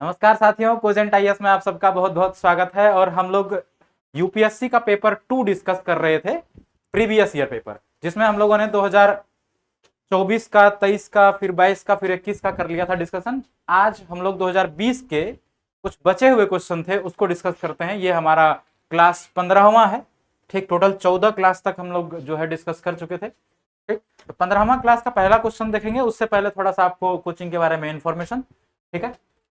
नमस्कार साथियों, cogent IAS में आप सबका बहुत बहुत स्वागत है। और हम लोग यूपीएससी का पेपर 2 डिस्कस कर रहे थे, प्रीवियस ईयर पेपर, जिसमें हम लोगों ने 2024 का, 23 का, फिर 22 का, फिर 21 का कर लिया था डिस्कशन। आज हम लोग 2020 के कुछ बचे हुए क्वेश्चन थे उसको डिस्कस करते हैं। ये हमारा क्लास 15वां है, ठीक। टोटल 14 क्लास तक हम लोग जो है डिस्कस कर चुके थे, ठीक। तो 15वां क्लास का पहला क्वेश्चन देखेंगे, उससे पहले थोड़ा सा आपको कोचिंग के बारे में इंफॉर्मेशन, ठीक है।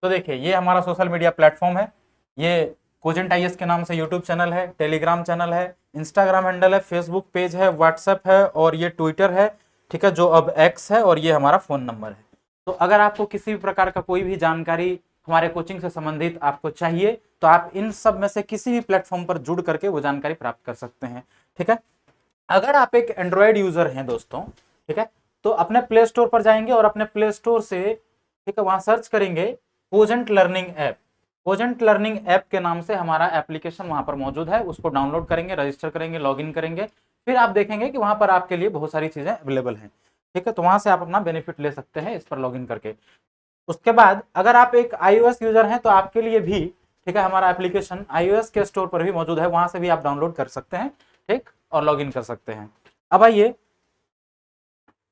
तो देखिए, ये हमारा सोशल मीडिया प्लेटफॉर्म है। ये कोजेंट आईएएस के नाम से यूट्यूब चैनल है, टेलीग्राम चैनल है, इंस्टाग्राम हैंडल है, फेसबुक पेज है, व्हाट्सएप है और ये ट्विटर है, ठीक है, जो अब एक्स है। और ये हमारा फोन नंबर है। तो अगर आपको किसी भी प्रकार का कोई भी जानकारी हमारे कोचिंग से संबंधित आपको चाहिए तो आप इन सब में से किसी भी प्लेटफॉर्म पर जुड़ करके वो जानकारी प्राप्त कर सकते हैं, ठीक है। अगर आप एक एंड्रॉयड यूजर हैं दोस्तों, ठीक है, तो अपने प्ले स्टोर पर जाएंगे और अपने प्ले स्टोर से, ठीक है, वहां सर्च करेंगे cogent learning app. Cogent learning app के नाम से हमारा एप्लीकेशन वहां पर मौजूद है। उसको डाउनलोड करेंगे, रजिस्टर करेंगे, लॉगिन करेंगे, फिर आप देखेंगे कि वहां पर आपके लिए बहुत सारी चीजें अवेलेबल हैं, ठीक है। तो वहां से आप अपना बेनिफिट ले सकते हैं इस पर लॉगिन करके। उसके बाद अगर आप एक iOS यूजर हैं तो आपके लिए भी, ठीक है, हमारा एप्लीकेशन iOS के स्टोर पर भी मौजूद है, वहां से भी आप डाउनलोड कर सकते हैं, ठीक, और लॉगिन कर सकते हैं। अब आइए,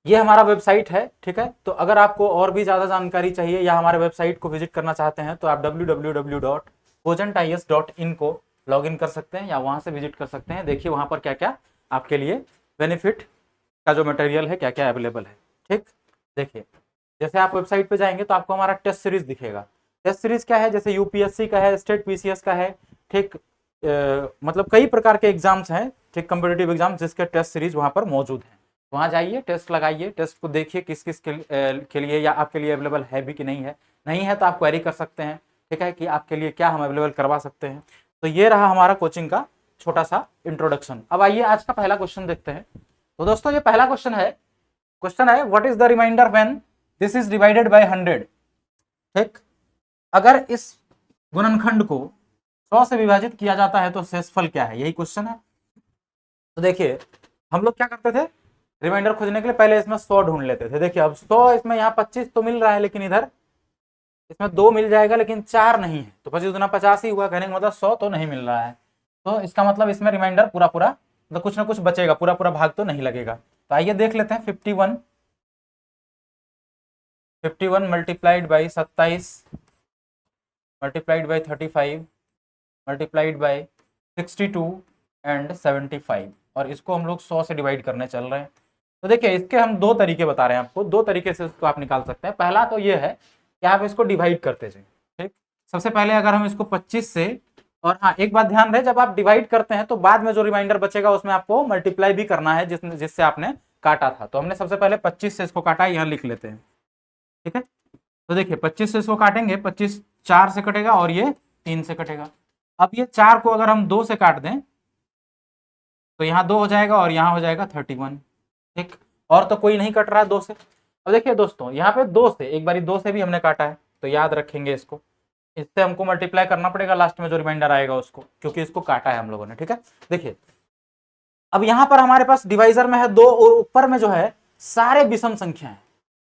ये हमारा वेबसाइट है, ठीक है। तो अगर आपको और भी ज्यादा जानकारी चाहिए या हमारे वेबसाइट को विजिट करना चाहते हैं तो आप www.cogentis.in को लॉगिन कर सकते हैं या वहां से विजिट कर सकते हैं। देखिए वहां पर क्या क्या आपके लिए बेनिफिट का जो मटेरियल है, क्या क्या अवेलेबल है, ठीक। देखिए, जैसे आप वेबसाइट पे जाएंगे तो आपको हमारा टेस्ट सीरीज दिखेगा। टेस्ट सीरीज क्या है? जैसे यूपीएससी का है, स्टेट पीसीएस का है, ठीक। मतलब कई प्रकार के एग्जाम्स हैं, ठीक, कॉम्पिटिटिव एग्जाम, जिसके टेस्ट सीरीज वहां पर मौजूद है। वहां जाइए, टेस्ट लगाइए, टेस्ट को देखिए किस किस के लिए या आपके लिए अवेलेबल है भी कि नहीं है। नहीं है तो आप क्वेरी कर सकते हैं, ठीक है, कि आपके लिए क्या हम अवेलेबल करवा सकते हैं। तो ये रहा हमारा कोचिंग का छोटा सा इंट्रोडक्शन। अब आइए आज का पहला क्वेश्चन देखते हैं। तो दोस्तों ये पहला क्वेश्चन है what is the reminder when this is divided by 100, ठीक। अगर इस गुणनखंड को 100 से विभाजित किया जाता है तो शेषफल क्या है, यही क्वेश्चन है। तो देखिए, हम लोग क्या करते थे, रिमाइंडर खोजने के लिए पहले इसमें 100 ढूंढ लेते थे। देखिए अब 100, इसमें यहाँ 25 तो मिल रहा है, लेकिन इधर इसमें 2 मिल जाएगा लेकिन 4 नहीं है, तो 25 गुना 50 ही हुआ। कहने का मतलब 100 तो नहीं मिल रहा है, तो इसका मतलब इसमें रिमाइंडर पूरा पूरा, मतलब कुछ ना कुछ बचेगा, पूरा पूरा भाग तो नहीं लगेगा। तो आइए देख लेते हैं। 51 multiplied by 27 multiplied by 35 multiplied by 62 and 75, और इसको हम लोग 100 से डिवाइड करने चल रहे हैं। तो देखिए, इसके हम दो तरीके बता रहे हैं आपको, दो तरीके से इसको आप निकाल सकते हैं। पहला तो ये है कि आप इसको डिवाइड करते जाए, ठीक। सबसे पहले अगर हम इसको 25 से, और हाँ एक बात ध्यान रहे, जब आप डिवाइड करते हैं तो बाद में जो रिमाइंडर बचेगा उसमें आपको मल्टीप्लाई भी करना है जिससे आपने काटा था। तो हमने सबसे पहले 25 से इसको काटा, यहाँ लिख लेते हैं, ठीक है। तो देखिए 25 से इसको काटेंगे, 25 4 से कटेगा और ये 3 से कटेगा। अब ये 4 को अगर हम 2 से काट दें तो यहाँ 2 हो जाएगा और यहाँ हो जाएगा 31, ठीक। और तो कोई नहीं कट रहा है 2 से। अब देखिए दोस्तों, यहाँ पे 2 से, एक बारी 2 से भी हमने काटा है, तो याद रखेंगे इसको, इससे हमको मल्टीप्लाई करना पड़ेगा लास्ट में जो रिमाइंडर आएगा उसको, क्योंकि इसको काटा है हम लोगों ने, ठीक है। देखिए अब यहाँ पर हमारे पास डिवाइजर में है 2 और ऊपर में जो है सारे विषम संख्या है,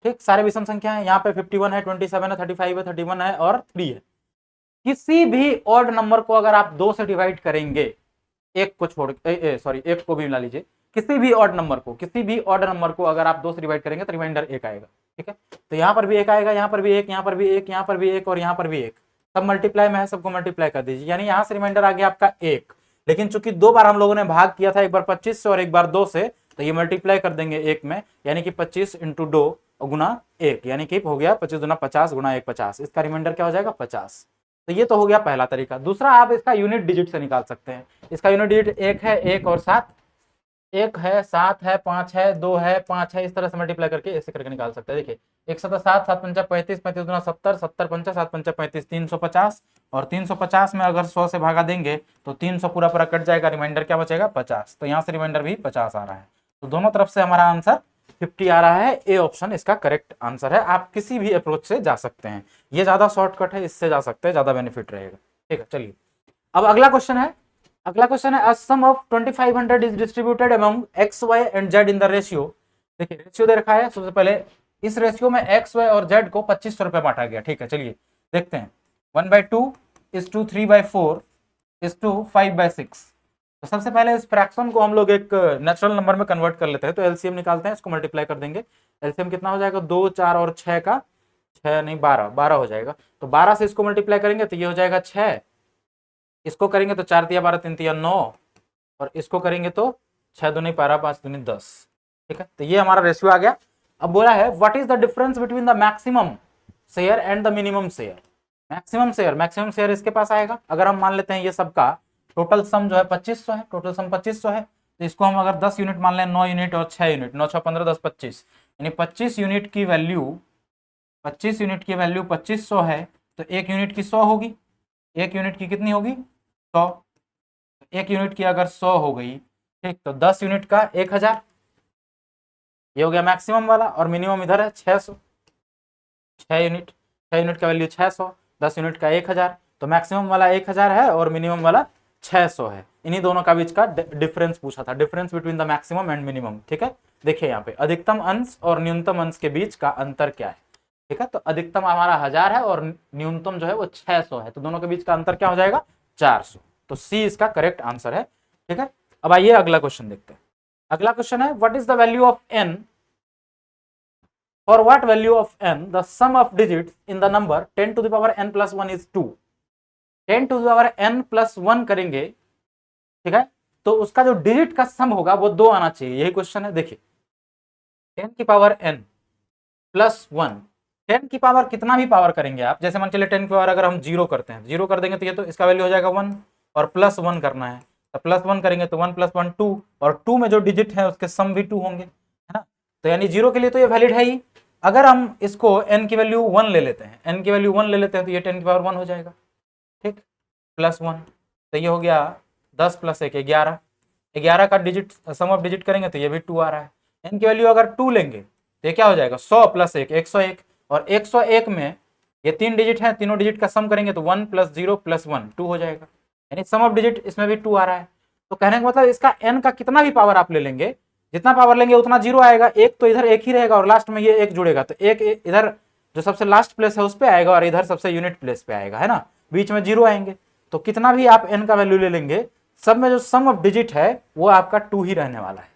ठीक, सारे विषम संख्या है। यहाँ पे 51 है, 27 है, 35 है, 31 है और 3 है। किसी भी ऑड नंबर को अगर आप 2 से डिवाइड करेंगे, एक को छोड़, सॉरी एक को भी मिला लीजिए, किसी भी ऑड नंबर को अगर आप 2 से डिवाइड करेंगे तो रिमाइंडर 1 आएगा, ठीक है। तो यहाँ पर भी 1 आएगा, यहाँ पर भी 1, यहाँ पर भी 1, यहाँ पर भी 1 और यहाँ पर भी 1। सब मल्टीप्लाई में है, सबको मल्टीप्लाई कर दीजिए, यानी यहाँ से रिमाइंडर आ गया आपका 1। लेकिन चूंकि 2 बार हम लोगों ने भाग किया था, एक बार 25 से और एक बार 2 से, तो ये मल्टीप्लाई कर देंगे 1 में, यानी कि 25 इंटू 2 गुना 1, यानी कि हो गया 25 गुना 50 गुना 1 50। इसका रिमाइंडर क्या हो जाएगा 50। तो ये तो हो गया पहला तरीका। दूसरा, आप इसका यूनिट डिजिट से निकाल सकते हैं। इसका यूनिट डिजिट 1 है, 1 और 7, 1 है, 7 है, 5 है, 2 है, 5 है, इस तरह से मल्टीप्लाई करके ऐसे करके निकाल सकते हैं। देखिए 1 7 7 7 पंचा 35, 35 गुना 70, 70 पंचा 7 पंचा 35, 350, और 350 में अगर 100 से भागा देंगे तो 300 पूरा पूरा कट जाएगा, रिमाइंडर क्या बचेगा 50। तो यहाँ से रिमाइंडर भी 50 आ रहा है। तो दोनों तरफ से हमारा आंसर 50 आ रहा है। ए ऑप्शन इसका करेक्ट आंसर है। आप किसी भी अप्रोच से जा सकते हैं, ये ज्यादा शॉर्टकट है, इससे जा सकते हैं, ज्यादा बेनिफिट रहेगा, ठीक है। चलिए अब अगला क्वेश्चन है। a sum of 2500 is distributed among x, y and z in the ratio। देखिए रेशियो दे रखा है। सबसे पहले इस रेशियो में x, y और z को 2500 रुपए बांटा गया, ठीक है। चलिए देखते हैं 1/2 इज टू 3/4 इज टू 5/6। तो सबसे पहले इस फ्रैक्शन को हम लोग एक नेचुरल नंबर में कन्वर्ट कर लेते हैं। तो एलसीएम निकालते हैं, इसको मल्टीप्लाई कर देंगे। एलसीएम कितना हो जाएगा, 2, 4 और 6 का 6 नहीं 12, 12 हो जाएगा। तो 12 से इसको मल्टीप्लाई करेंगे तो ये हो जाएगा 6, इसको करेंगे तो 4 तिया 12, 3 तिया 9, और इसको करेंगे तो 6 दूनी 12, 5 दूनी 10। ठीक है, तो ये हमारा रेशियो आ गया। अब बोला है what is the difference between the maximum share and the minimum share. Maximum share इसके पास आएगा। अगर हम मान लेते हैं ये सबका टोटल सम जो है 2500 है, टोटल सम 2500 है, तो इसको हम अगर 10 यूनिट मान लें, 9 यूनिट और 6 यूनिट, 9 6 15 10 25, यानी 25 यूनिट की वैल्यू 2500 है, तो 1 यूनिट की 100 होगी। 1 यूनिट की कितनी होगी, 100। 1 यूनिट की अगर 100 हो गई, ठीक, तो 10 यूनिट का 1000, ये हो गया मैक्सिमम वाला। और मिनिमम इधर है 600, 6 यूनिट का वैल्यू 600, 10 यूनिट का 1000, तो मैक्सिमम वाला 1000 है और मिनिमम वाला 600 है। इन्हीं दोनों का बीच का डिफरेंस पूछा था, difference between the maximum and minimum. ठीक है, देखिए यहाँ पे अधिकतम अंश और न्यूनतम अंश के बीच का अंतर क्या है। ठीक है, तो अधिकतम हमारा 1000 है और न्यूनतम जो है वो 600 है, तो दोनों के बीच का अंतर क्या हो जाएगा, 400। तो सी इसका करेक्ट आंसर है। ठीक है, अब आइए अगला क्वेश्चन देखते हैं। अगला क्वेश्चन है what is the value of n, for what value of n the sum of digits in the number 10 to the power n plus 1 is 2। 10 to the power n plus 1 करेंगे, ठीक है, तो उसका जो डिजिट का सम होगा वो 2 आना चाहिए। यही क्वेश्चन है। देखिए 10 की पावर n प्लस 1, 10 की पावर कितना भी पावर करेंगे आप, जैसे मान चलिए 10 की पावर अगर हम 0 करते हैं, 0 कर देंगे तो ये तो इसका वैल्यू हो जाएगा 1, और प्लस 1 करना है तो प्लस 1 करेंगे तो 1 + 1 2, और 2 में जो डिजिट है उसके सम भी 2 होंगे, है ना। तो यानी 0 के लिए तो ये वैलिड है ही। अगर हम इसको n की वैल्यू 1 ले लेते हैं, n की वैल्यू 1 ले लेते हैं, तो ये 10 की पावर 1 हो जाएगा। ठीक, प्लस 1, तो ये हो गया 10 + 1 11, 11 का डिजिट सम ऑफ डिजिट करेंगे तो ये भी 2 आ रहा है। n की वैल्यू अगर 2 लेंगे तो ये क्या हो जाएगा, 100 + 1 101, और 101 में ये 3 डिजिट है, तीनों डिजिट का सम करेंगे तो 1 + 0 + 1 2 हो जाएगा, यानी सम ऑफ डिजिट इसमें भी 2 आ रहा है। तो कहने का मतलब इसका n का कितना भी पावर आप ले लेंगे, जितना पावर लेंगे उतना 0 आएगा। एक तो इधर एक ही रहेगा और लास्ट में ये एक जुड़ेगा, तो एक इधर जो सबसे लास्ट प्लेस है उस पे आएगा और इधर सबसे यूनिट प्लेस पे आएगा, है ना, बीच में 0 आएंगे। तो कितना भी आप n का वैल्यू ले लेंगे, सब में जो सम ऑफ डिजिट है वो आपका 2 ही रहने वाला है।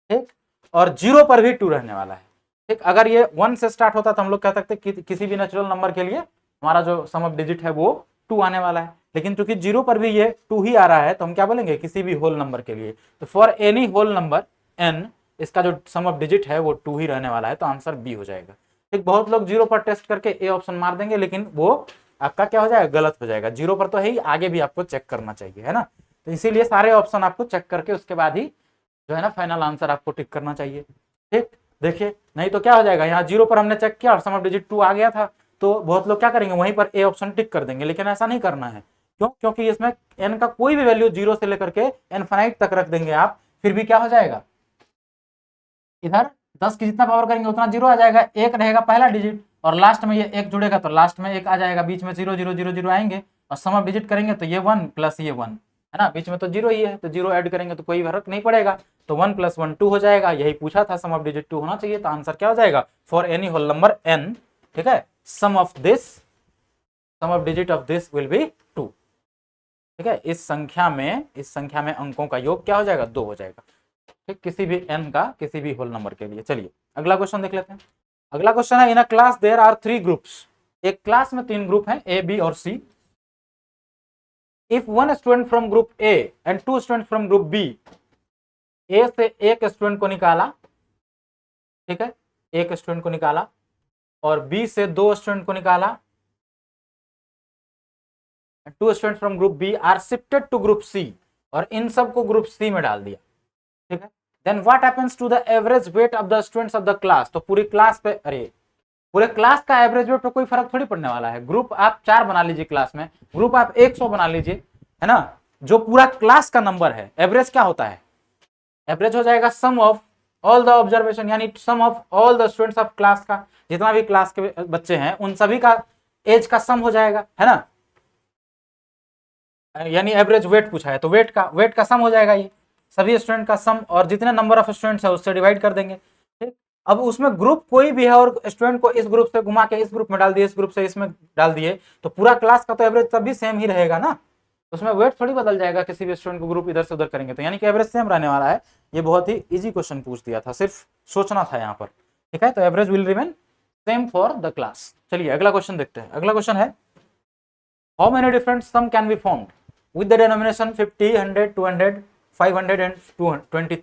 ठीक, और 0 पर भी 2 रहने वाला है। ठीक, अगर ये 1 से स्टार्ट होता तो हम लोग कह सकते कि किसी भी नेचुरल नंबर के लिए हमारा जो सम ऑफ डिजिट है वो 2 आने वाला है, लेकिन चूंकि 0 पर भी ये 2 ही आ रहा है तो हम क्या बोलेंगे, किसी भी होल नंबर के लिए। तो for any whole number n इसका जो सम ऑफ डिजिट है वो 2 ही रहने वाला है, तो आंसर बी हो जाएगा। ठीक, बहुत लोग 0 पर टेस्ट करके ए ऑप्शन मार देंगे, लेकिन वो आपका क्या हो जाएगा, गलत हो जाएगा। 0 पर तो है ही, आगे भी आपको चेक करना चाहिए, है ना। तो इसीलिए सारे ऑप्शन आपको चेक करके उसके बाद ही जो है ना फाइनल आंसर आपको टिक करना चाहिए। ठीक, देखिए नहीं तो क्या हो जाएगा, यहाँ 0 पर हमने चेक किया और सम ऑफ डिजिट 2 आ गया था, तो बहुत लोग क्या करेंगे, वहीं पर ए ऑप्शन टिक कर देंगे, लेकिन ऐसा नहीं करना है। क्यों, क्योंकि इसमें n का कोई भी वैल्यू 0 से लेकर के इनफाइनाइट तक रख देंगे आप, फिर भी क्या हो जाएगा, इधर 10 की जितना पावर करेंगे उतना 0 आ जाएगा। एक रहेगा पहला डिजिट और लास्ट में ये एक जुड़ेगा तो लास्ट में एक आ जाएगा, बीच में 0 0 0 0 आएंगे, और सम ऑफ डिजिट करेंगे तो ये 1 + ये 1, है ना, बीच में तो 0 ही है, तो 0 ऐड करेंगे तो कोई फर्क नहीं पड़ेगा, तो 1 + 1 2 हो जाएगा। यही पूछा था, सम ऑफ डिजिट 2 होना चाहिए, तो आंसर क्या हो जाएगा, for any whole number n, ठीक है, sum of digit of this will be 2। ठीक है, इस संख्या में अंकों का योग क्या हो जाएगा, 2 हो जाएगा। ठीक, किसी भी n का किसी भी होल नंबर के लिए। चलिए अगला क्वेश्चन देख लेते हैं। अगला क्वेश्चन है in a class there are 3 groups. एक क्लास में 3 ग्रुप हैं, ए बी और C. If 1 student from group A and 2 student from group B, A से एक स्टूडेंट को निकाला, ठीक है, एक स्टूडेंट को निकाला, और बी से 2 स्टूडेंट को निकाला, 2 student from group B are shifted to group C, और इन सबको ग्रुप सी में डाल दिया। ठीक है, then what happens to the average weight of the students of the class. तो पूरी क्लास पे, अरे पूरे क्लास का एवरेज वेट पे कोई फर्क थोड़ी पड़ने वाला है। ग्रुप आप 4 बना लीजिए क्लास में, ग्रुप आप 100 बना लीजिए, है ना, जो पूरा क्लास का नंबर है, एवरेज क्या होता है, एवरेज हो जाएगा sum of all the observation, यानी sum of all the students of class का, जितना भी क्लास के बच्चे हैं उन सभी का एज का सम हो जाएगा, है ना, यानी एवरेज वेट पूछा है तो वेट का सम हो जाएगा, ये सभी स्टूडेंट का सम, और जितने नंबर ऑफ स्टूडेंट्स है उससे डिवाइड कर देंगे। ठीक, अब उसमें ग्रुप कोई भी है और स्टूडेंट को इस ग्रुप से घुमा के इस ग्रुप में डाल दिए, इस ग्रुप से इसमें डाल दिए, तो पूरा क्लास का तो एवरेज तब भी सेम ही रहेगा ना, उसमें वेट थोड़ी बदल जाएगा किसी भी स्टूडेंट को ग्रुप इधर से उधर करेंगे तो, यानी कि एवरेज सेम रहने वाला है। ये बहुत ही इजी क्वेश्चन पूछ दिया था, सिर्फ सोचना था यहाँ पर, ठीक है। तो average will remain same for the class. चलिए अगला क्वेश्चन देखते हैं। अगला क्वेश्चन है how many different sum can be found with the denomination 50, 100, 200, 500 and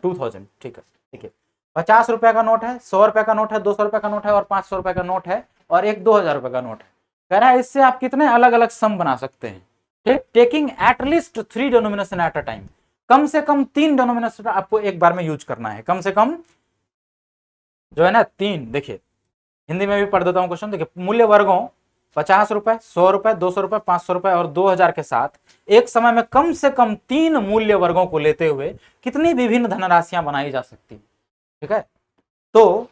2000। ठीक है, ठीक है। 50 रुपए का नोट है, 100 रुपए का नोट है, 200 रुपए का नोट है और 500 रुपए का नोट है और एक 2000 रुपए का नोट है। कह रहा है इससे आप कितने अलग अलग सम बना सकते हैं, ठीक, taking at least 3 denomination at a time. कम से कम 3 डिनोमिनेशन आपको एक बार में यूज करना है, कम से कम जो है ना 3। देखिए हिंदी में भी पढ़ देता हूं क्वेश्चन, देखिए मूल्य वर्गों 50 रुपए, 100 रुपए, 200 रुपए, 500 रुपए और 2000 के साथ एक समय में कम से कम 3 मूल्य वर्गों को लेते हुए कितनी विभिन्न धनराशियां बनाई जा सकती, ठीक है। तो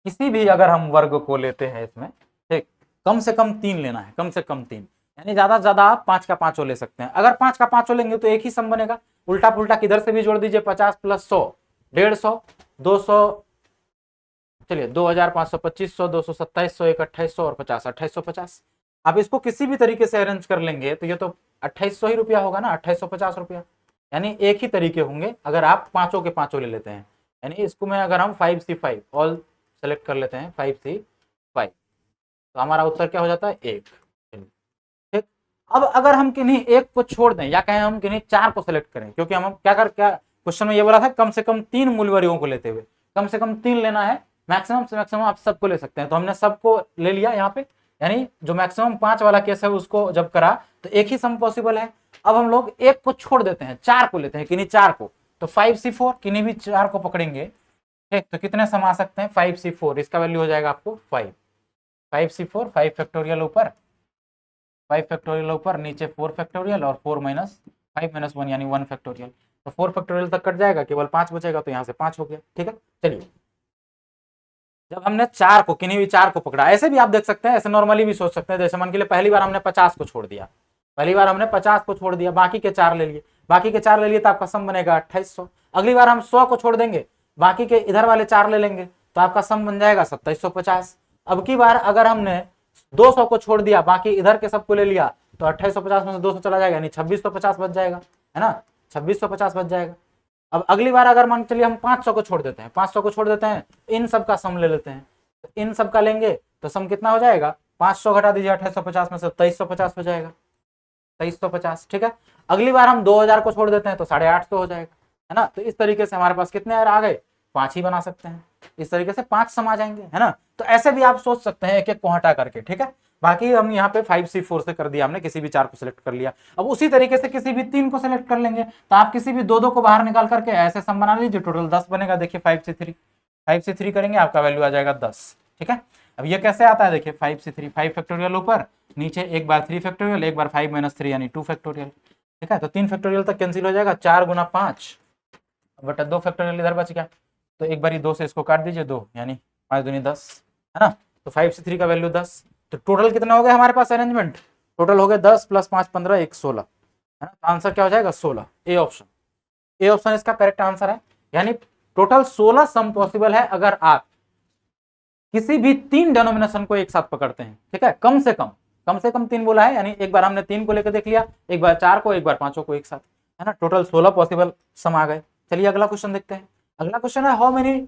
किसी भी अगर हम वर्ग को लेते हैं इसमें, ठीक, कम से कम 3 लेना है, कम से कम 3, यानी ज्यादा से ज्यादा आप 5 का 5 ले सकते हैं। अगर 5 का 5 लेंगे तो एक ही सम बनेगा, उल्टा पुल्टा किधर से भी जोड़ दीजिए, 50 प्लस 100 150, 200, चलिए 2000, 500, 2500, 200, 2700, 1 2800 और 50 2850। आप इसको किसी भी तरीके से अरेंज कर लेंगे तो ये तो 2800 ही रुपया होगा ना, 2850 रुपया, यानी एक ही तरीके होंगे अगर आप पांचों के पांचों ले लेते हैं। यानी इसको में अगर हम 5C5 ऑल सेलेक्ट कर लेते हैं, 5C5, तो हमारा उत्तर क्या हो जाता है, 1। ठीक, अब अगर हम किन्हीं एक को छोड़ दें या कहें हम किन्हीं 4 को सेलेक्ट करें, क्योंकि हम क्या क्वेश्चन में ये बोला था कम से कम 3 मूल्य वर्गों को लेते हुए, कम से कम 3 लेना है, मैक्सिमम से मैक्सिमम आप सबको ले सकते हैं, तो हमने सबको ले लिया यहाँ पे, यानी जो मैक्सिमम 5 वाला केस है उसको जब करा तो एक ही सम पॉसिबल है। अब हम लोग एक को छोड़ देते हैं, 4 को लेते हैं, किन्हीं 4 को, तो 5C4 किन्हीं भी 4 को पकड़ेंगे, ठीक, तो कितने सम आ सकते हैं, 5C4, इसका वैल्यू हो जाएगा आपको 5, 5C4, 5 फैक्टोरियल ऊपर, 5 फैक्टोरियल ऊपर, नीचे 4 फैक्टोरियल और 4 माइनस 5 माइनस 1 यानी 1 फैक्टोरियल, तो 4 फैक्टोरियल तक कट जाएगा, केवल 5 बचेगा, तो यहाँ से 5 हो गया, ठीक है। चलिए जब हमने 4 को, किन्हीं भी 4 को पकड़ा, ऐसे भी आप देख सकते हैं, ऐसे नॉर्मली भी सोच सकते हैं, जैसे मान के लिए पहली बार हमने 50 को छोड़ दिया, पहली बार हमने 50 को छोड़ दिया, बाकी के 4 ले लिए, बाकी के 4 ले लिए तो आपका सम बनेगा 2800। अगली बार हम 100 को छोड़ देंगे, बाकी के इधर वाले 4 ले लेंगे तो आपका सम बन जाएगा 2750। अब की बार अगर हमने 200 को छोड़ दिया, बाकी इधर के सबको ले लिया, तो 2850 में से 200 चला जाएगा, यानी 2650 बच जाएगा, है ना, 2650 बच जाएगा। अब अगली बार अगर मान चलिए हम 500 को छोड़ देते हैं, 500 को छोड़ देते हैं, इन सब का सम ले लेते हैं, इन सब का लेंगे तो सम कितना हो जाएगा, 500 घटा दीजिए 2850 में से 2350 हो जाएगा, 2350, ठीक है। अगली बार हम 2000 को छोड़ देते हैं तो 850 हो जाएगा, है ना। तो इस तरीके से हमारे पास कितने आ गए, 5 ही बना सकते हैं, इस तरीके से 5 सम आ जाएंगे, है ना। तो ऐसे भी आप सोच सकते हैं एक एक को हटा करके, ठीक है। बाकी हम यहाँ पे 5C4 से कर दिया हमने, किसी भी 4 को सिलेक्ट कर लिया। अब उसी तरीके से किसी भी 3 को सिलेक्ट कर लेंगे, तो आप किसी भी 2 को बाहर निकाल करके ऐसे सम बना लीजिए, टोटल 10 बनेगा। देखिए 5C3 करेंगे, आपका वैल्यू आ जाएगा 10, ठीक है। अब ये कैसे आता है, देखिए 5C3, 5 फैक्टोरियल ऊपर, नीचे एक बार 3 फैक्टोरियल, एक बार 5 माइनस 3 यानी 2 फैक्टोरियल, ठीक है। तो 3 फैक्टोरियल तक कैंसिल हो जाएगा, 4 गुना 5 बटा 2 फैक्टोरियल इधर बच गया, तो एक बार 2 से इसको काट दीजिए, 2 यानी 5 दूनी 10, है ना। तो 5C3 का वैल्यू 10, तो टोटल कितना हो गया हमारे पास अरेंजमेंट, टोटल हो गया 10 प्लस 5 15 1 16, है ना। तो आंसर क्या हो जाएगा 16, ए ऑप्शन, ए ऑप्शन इसका करेक्ट आंसर है। यानी टोटल 16 सम पॉसिबल है अगर आप किसी भी 3 डिनोमिनेशन को एक साथ पकड़ते हैं, ठीक है। कम से कम 3 बोला है, यानी एक बार हमने 3 को लेकर देख लिया, एक बार 4 को, एक बार 5 को एक साथ, है ना। टोटल 16 पॉसिबल सम आ गए। चलिए अगला क्वेश्चन देखते हैं। अगला क्वेश्चन है how many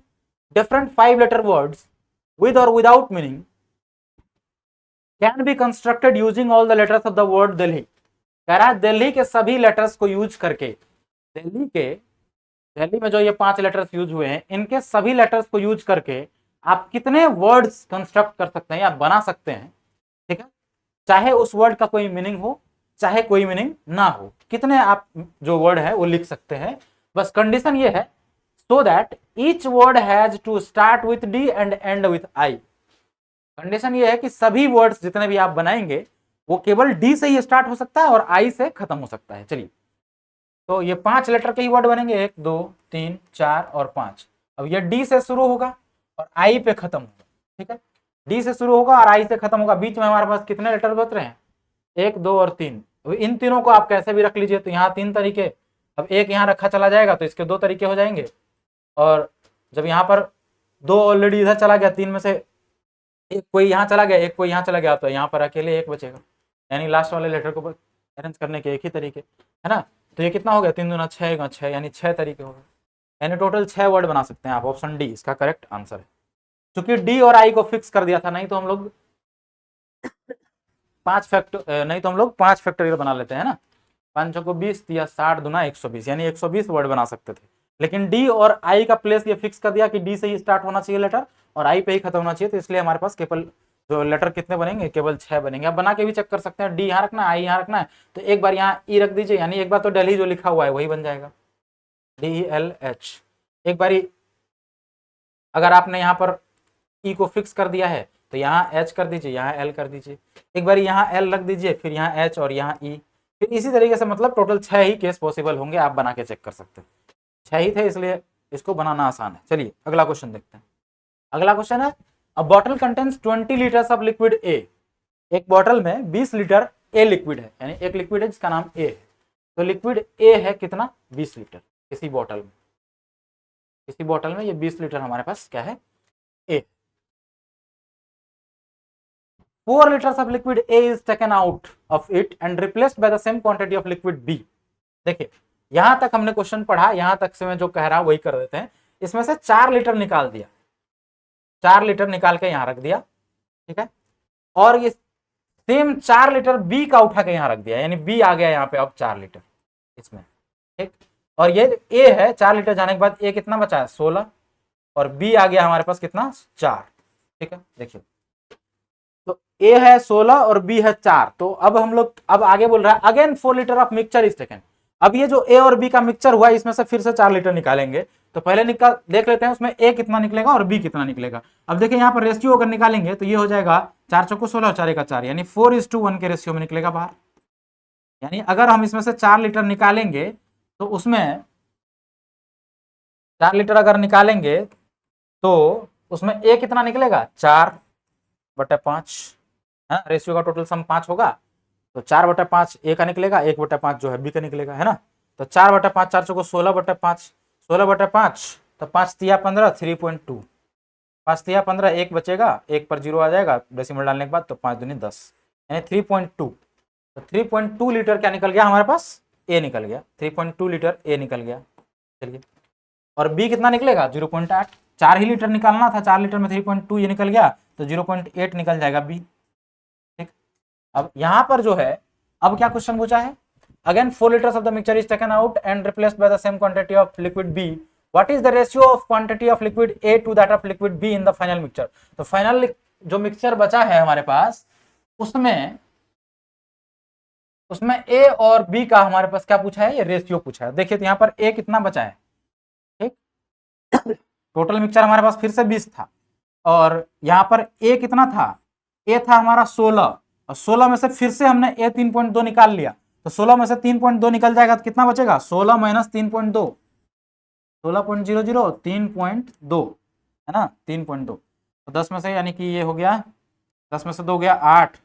different 5 letter words with और without meaning can be constructed using all the letters of the word Delhi. कह रहा है दिल्ली के सभी लेटर्स को यूज करके, दिल्ली में जो ये 5 लेटर्स यूज हुए हैं, इनके सभी लेटर्स को यूज करके आप कितने वर्ड्स कंस्ट्रक्ट कर सकते हैं या बना सकते हैं, ठीक है। चाहे उस वर्ड का कोई मीनिंग हो, चाहे कोई मीनिंग ना हो, कितने आप जो वर्ड है वो लिख सकते हैं। बस कंडीशन ये है, so that each word has to start with D and end with I. Condition ये है कि सभी वर्ड्स जितने भी आप बनाएंगे वो केवल डी से ही स्टार्ट हो सकता है और आई से खत्म हो सकता है। चलिए तो ये 5 लेटर के ही वर्ड बनेंगे, 1 2 3 4 और 5। अब ये डी से शुरू होगा और आई पे खत्म होगा, ठीक है। डी से शुरू होगा और आई से खत्म होगा, बीच में हमारे पास कितने लेटर बच रहे हैं, 1 2 और 3। अब इन तीनों को आप कैसे भी रख लीजिए, तो यहाँ 3 तरीके, अब एक यहाँ रखा चला जाएगा तो इसके 2 तरीके हो जाएंगे, और जब यहाँ पर 2 ऑलरेडी इधर चला गया, 3 में से एक कोई यहाँ चला गया, एक कोई यहाँ चला गया, तो यहाँ पर अकेले एक बचेगा, यानी लास्ट वाले लेटर को अरेंज करने के एक ही तरीके, है ना। तो ये कितना हो गया, 3 दूना 6 6, यानी 6 तरीके हो गए, यानी टोटल 6 वर्ड बना सकते हैं आप। ऑप्शन डी इसका करेक्ट आंसर है, क्योंकि डी और आई को फिक्स कर दिया था, नहीं तो हम लोग 5 फैक्टोरियल बना लेते हैं ना। 5 को 20 दिया, 60 दूना 120, यानी 120 वर्ड बना सकते थे। लेकिन डी और आई का प्लेस ये फिक्स कर दिया कि डी से ही स्टार्ट होना चाहिए लेटर और आई पे ही खत्म होना चाहिए, तो इसलिए हमारे पास केवल जो लेटर कितने बनेंगे, केवल 6 बनेंगे। आप बना के भी चेक कर सकते हैं, डी यहाँ रखना है, आई यहाँ रखना है, तो एक बार यहाँ ई रख दीजिए, यानी एक बार तो दिल्ली जो लिखा हुआ है वही बन जाएगा, DELH। एक बार अगर आपने यहाँ पर ई को फिक्स कर दिया है तो यहाँ एच कर दीजिए, यहाँ एल कर दीजिए, एक बार यहाँ एल रख दीजिए, फिर यहाँ एच और यहाँ ई, फिर इसी तरीके से मतलब टोटल 6 ही केस पॉसिबल होंगे, आप बना के चेक कर सकते हैं। 6 ही थे इसलिए इसको बनाना आसान है। चलिए अगला क्वेश्चन देखते हैं। अगला क्वेश्चन है, अ bottle contains 20 litres of liquid A. एक बॉटल में 20 लीटर ए लिक्विड है, यानी एक लिक्विड है जिसका नाम ए है। तो लिक्विड ए है कितना, 20 लीटर। किसी बॉटल में ये 20 लीटर हमारे पास क्या है, ए। 4 liters of liquid A is taken out of it and replaced by the same quantity of liquid B। देखिए यहां तक हमने क्वेश्चन पढ़ा, यहां तक से मैं जो कह रहा वही कर देते हैं। इसमें से 4 लीटर निकाल दिया, 4 लीटर निकाल के यहां रख दिया, ठीक है, और ये सेम 4 लीटर बी का उठा के यहां रख दिया, यानी बी आ गया यहाँ पे अब 4 लीटर इसमें, ठीक। और ये ए है, 4 लीटर जाने के बाद ए कितना बचा है, 16, और बी आ गया हमारे पास कितना, 4, ठीक है। देखिए तो ए है 16 और बी है 4, तो अब हम लोग अब आगे बोल रहा है again 4 litre of mixture is taken. अब ये जो ए और बी का मिक्सचर हुआ इसमें से फिर से 4 लीटर निकालेंगे, तो पहले निकाल देख लेते हैं उसमें ए कितना निकलेगा और बी कितना निकलेगा। अब देखिए यहाँ पर रेशियो अगर निकालेंगे तो ये हो जाएगा 4 चौको 16 और 4 का 4, यानी 4:1 के रेशियो में निकलेगा बाहर। यानी अगर हम इसमें से 4 लीटर निकालेंगे तो उसमें 4 लीटर अगर निकालेंगे तो उसमें ए कितना निकलेगा, 4/5, है रेशियो का टोटल सम 5 होगा, तो 4/5 ए का निकलेगा, 1/5 जो है बी का निकलेगा, है ना। तो 4/5, 4 चौको 16/5, 16/5, तो 5 तिया 15, 3.2, 5 तिया 15, 1 बचेगा, 1 पर 0 आ जाएगा डेसिमल डालने के बाद, तो 5 दूनी 10, यानी 3.2। तो 3.2 लीटर क्या निकल गया हमारे पास, ए निकल गया, 3.2 लीटर ए निकल गया। चलिए और बी कितना निकलेगा, 0.8। 4 ही लीटर निकालना था, 4 लीटर में 3.2 ये निकल गया, तो 0.8 निकल जाएगा बी, ठीक। अब यहां पर जो है, अब क्या क्वेश्चन पूछा है, again 4 liters of the mixture is taken out and replaced by the same quantity of liquid B, what is the ratio of quantity of liquid A to that of liquid B in the final mixture। तो final जो mixture बचा है हमारे पास उसमें ए और B का हमारे पास क्या पूछा है, ये रेशियो पूछा है। देखिए तो यहाँ पर ए कितना बचा है, ठीक, टोटल मिक्सचर हमारे पास फिर से 20 था, और यहाँ पर ए कितना था, ए था हमारा 16, और 16 में से फिर से हमने ए 3.2 निकाल लिया, तो 16 में से 3.2 निकल जाएगा तो कितना बचेगा, 16 माइनस 3.2, 16.00, 3.2, है ना, 3.2। तो 10 में से यानी कि ये हो गया, 10 में से 2 गया 8,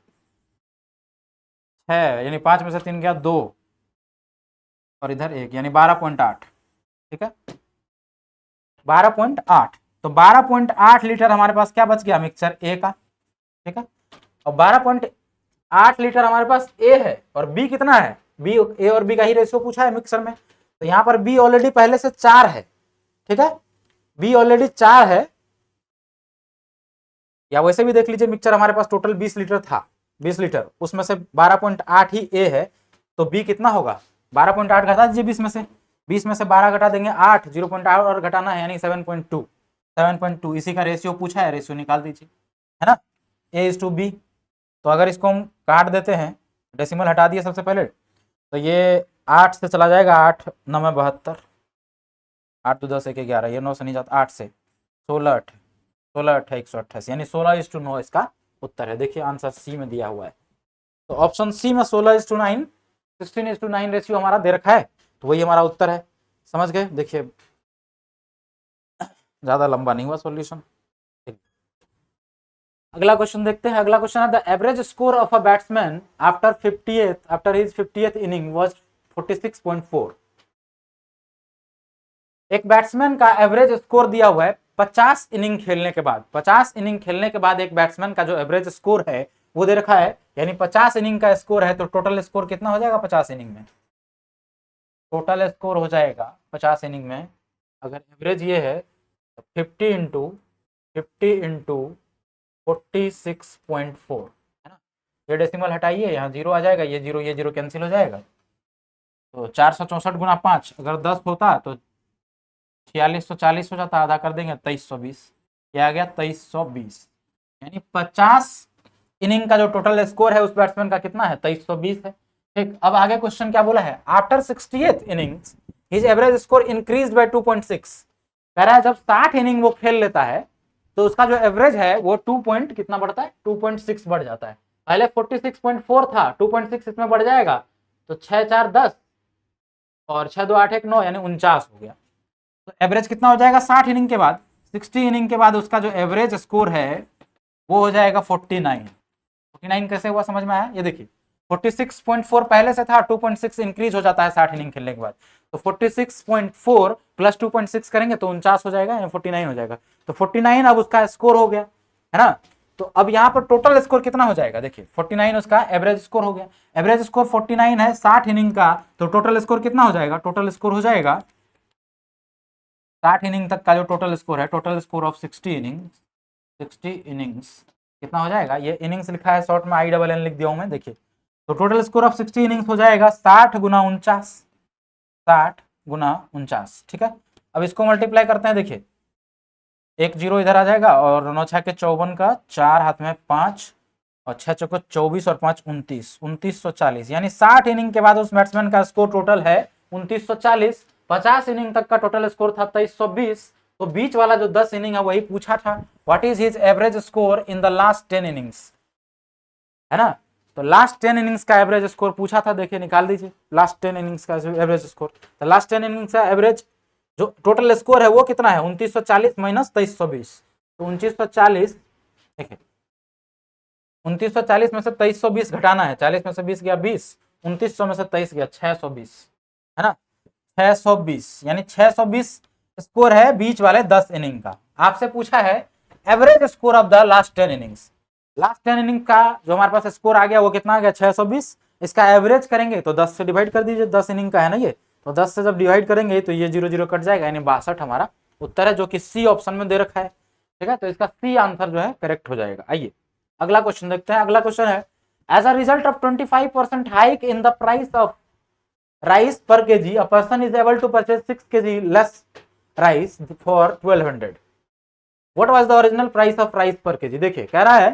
6, यानी 5 में से 3 गया 2, और इधर 1, यानी 12.8, ठीक है, 12.8। तो 12.8 लीटर हमारे पास क्या बच गया, मिक्सचर ए का, ठीक है। और 12.8 लीटर हमारे पास ए है, और बी कितना है, बी ए और बी का ही रेशियो पूछा है मिक्सर में, तो यहाँ पर बी ऑलरेडी पहले से 4 है, ठीक है, बी ऑलरेडी 4 है, या वैसे भी देख लीजिए मिक्सचर हमारे पास टोटल 20 लीटर था, 20 लीटर उसमें से 12.8 ही ए है, तो बी कितना होगा, 12.8 घटा दीजिए 20 में से, 20 में से 12 घटा देंगे 8, 0.8 और घटाना है, यानी 7.2, 7.2 इसी का रेशियो पूछा है, रेशियो निकाल दीजिए, है ना, A/B। तो अगर इसको हम काट देते हैं, डेसिमल हटा दिए सबसे पहले, तो ये 8 से चला जाएगा, 8 9 में 72, 8 2 10 1 11, ये 9 से नहीं जाता, 8 से 16 8, 16 8 128, यानी 16:9 इसका उत्तर है। देखिए आंसर सी में दिया हुआ है, तो ऑप्शन सी में 16:9, 16:9 रेशियो हमारा दे रखा है, तो वही हमारा उत्तर है। समझ गए, देखिए ज्यादा लंबा नहीं हुआ सॉल्यूशन। अगला क्वेश्चन देखते हैं। अगला क्वेश्चन है, the average score of a batsman after his 50th inning was 46.4। एक बैट्समैन का एवरेज स्कोर दिया हुआ है 50 इनिंग खेलने के बाद, 50 इनिंग खेलने के बाद एक बैट्समैन का जो एवरेज स्कोर है वो दे रखा है, यानी 50 इनिंग का स्कोर है, तो टोटल स्कोर कितना हो जाएगा 50 इनिंग में? टोटल स्कोर हो जाएगा 50 इनिंग में, अगर एवरेज ये है तो 50 × 46.4 है ना। ये डेसिमल हटाइए, यहाँ जीरो आ जाएगा, ये जीरो कैंसिल हो जाएगा, तो 464 × 5, अगर 10 होता तो 4640 हो जाता, आधा कर देंगे 2320, ये आ गया 2320, यानी 50 इनिंग का जो टोटल स्कोर है उस बैट्समैन का कितना है 2320 है। ठीक, अब आगे क्वेश्चन क्या बोला है, after 68th innings his average score increased by 2.6, कह रहा है जब 60 इनिंग वो खेल लेता है तो उसका जो एवरेज है वो 2 पॉइंट कितना बढ़ता है 2.6 बढ़ जाता है। पहले 46.4 था, 2.6 इसमें बढ़ जाएगा, तो 6 4 10 और 6 2 8 1 9, यानी 49 हो गया। तो एवरेज कितना हो जाएगा 60 इनिंग के बाद, 60 इनिंग के बाद उसका जो एवरेज स्कोर है वो हो जाएगा 49। 49 कैसे हुआ समझ में आया? ये देखिए 46.4 पहले से था, 2.6 इंक्रीज हो जाता है 60 इनिंग खेलने के बाद, तो 46.4 प्लस 2.6 करेंगे तो 49 हो जाएगा, या 49 हो जाएगा, तो 49 अब उसका स्कोर हो गया है ना। तो अब यहाँ पर टोटल स्कोर कितना हो जाएगा, देखिए 49 उसका एवरेज स्कोर हो गया, एवरेज स्कोर 49 है 60 इनिंग का, तो टोटल स्कोर कितना हो जाएगा, टोटल स्कोर हो जाएगा 60 इनिंग तक का जो टोटल स्कोर है, टोटल स्कोर ऑफ 60 इनिंग्स कितना हो जाएगा, ये इनिंग्स लिखा है शॉर्ट में INN लिख दिया हूं मैं, देखिए तो टोटल स्कोर ऑफ 60 इनिंग्स हो जाएगा 60 × 49, 60 × 49, ठीक है। अब इसको मल्टीप्लाई करते हैं, देखिए एक जीरो इधर आ जाएगा, और 9 6 के 54 का, 4 हाथ में 5 और 6 चौको 24 और 5 29, 2940, यानी 60 इनिंग के बाद उस बैट्समैन का स्कोर टोटल है 2940। 50 इनिंग तक का टोटल स्कोर था 2320, तो बीच वाला जो 10 इनिंग है वही पूछा था, what is his average score in the last 10 innings, है ना। तो लास्ट 10 इनिंग्स का एवरेज स्कोर पूछा था, देखिए निकाल दीजिए लास्ट 10 इनिंग्स का एवरेज स्कोर, तो लास्ट 10 इनिंग्स का एवरेज जो टोटल स्कोर है वो कितना है 2940 माइनस 2320, तो 2940, देखिए 2940 में से 2320 घटाना है, 40 में से 20 गया 20, 2900 में से 23 गया 620, है ना 620, यानी 620 स्कोर है बीच वाले 10 इनिंग का। आपसे पूछा है average score of the last 10 innings, last 10 inning का जो हमारे पास स्कोर आ गया वो कितना आ गया 620, इसका एवरेज करेंगे तो 10 से डिवाइड कर दीजिए, 10 इनिंग का है ना ये, तो 10 से जब डिवाइड करेंगे तो ये 0 0 कट जाएगा, यानी 62 हमारा उत्तर है, जो कि सी ऑप्शन में दे रखा है, ठीक है। तो इसका सी आंसर जो है करेक्ट हो जाएगा। आइए अगला क्वेश्चन देखते हैं। अगला क्वेश्चन है, as a result of 25% hike in the price of rice per kg a person is able to purchase 6 kg less rice for 1200, what was the original price of rice per kg. देखिए कह रहा है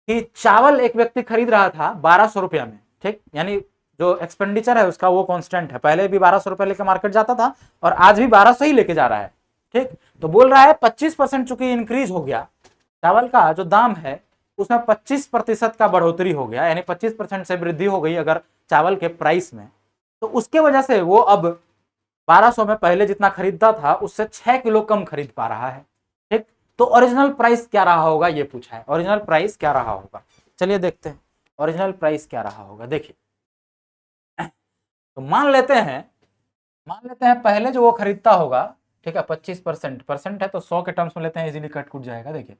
कि चावल एक व्यक्ति खरीद रहा था 1200 रुपया में, ठीक, यानी जो एक्सपेंडिचर है उसका वो कांस्टेंट है, पहले भी 1200 रुपया लेके मार्केट जाता था और आज भी 1200 ही लेके जा रहा है, ठीक। तो बोल रहा है 25% चूंकि इंक्रीज हो गया, चावल का जो दाम है उसमें 25% का बढ़ोतरी हो गया, यानी 25% से वृद्धि हो गई अगर चावल के प्राइस में, तो उसके वजह से वो अब 1200 में पहले जितना खरीदता था उससे 6 किलो कम खरीद पा रहा है, ठीक। तो ओरिजिनल प्राइस क्या रहा होगा ये पूछा है, ओरिजिनल प्राइस क्या रहा होगा, चलिए देखते हैं ओरिजिनल प्राइस क्या रहा होगा। देखिए तो मान लेते हैं पहले जो वो खरीदता होगा, ठीक है 25% परसेंट है तो 100 के टर्म्स में लेते हैं, इजीली कट कुट जाएगा। देखिए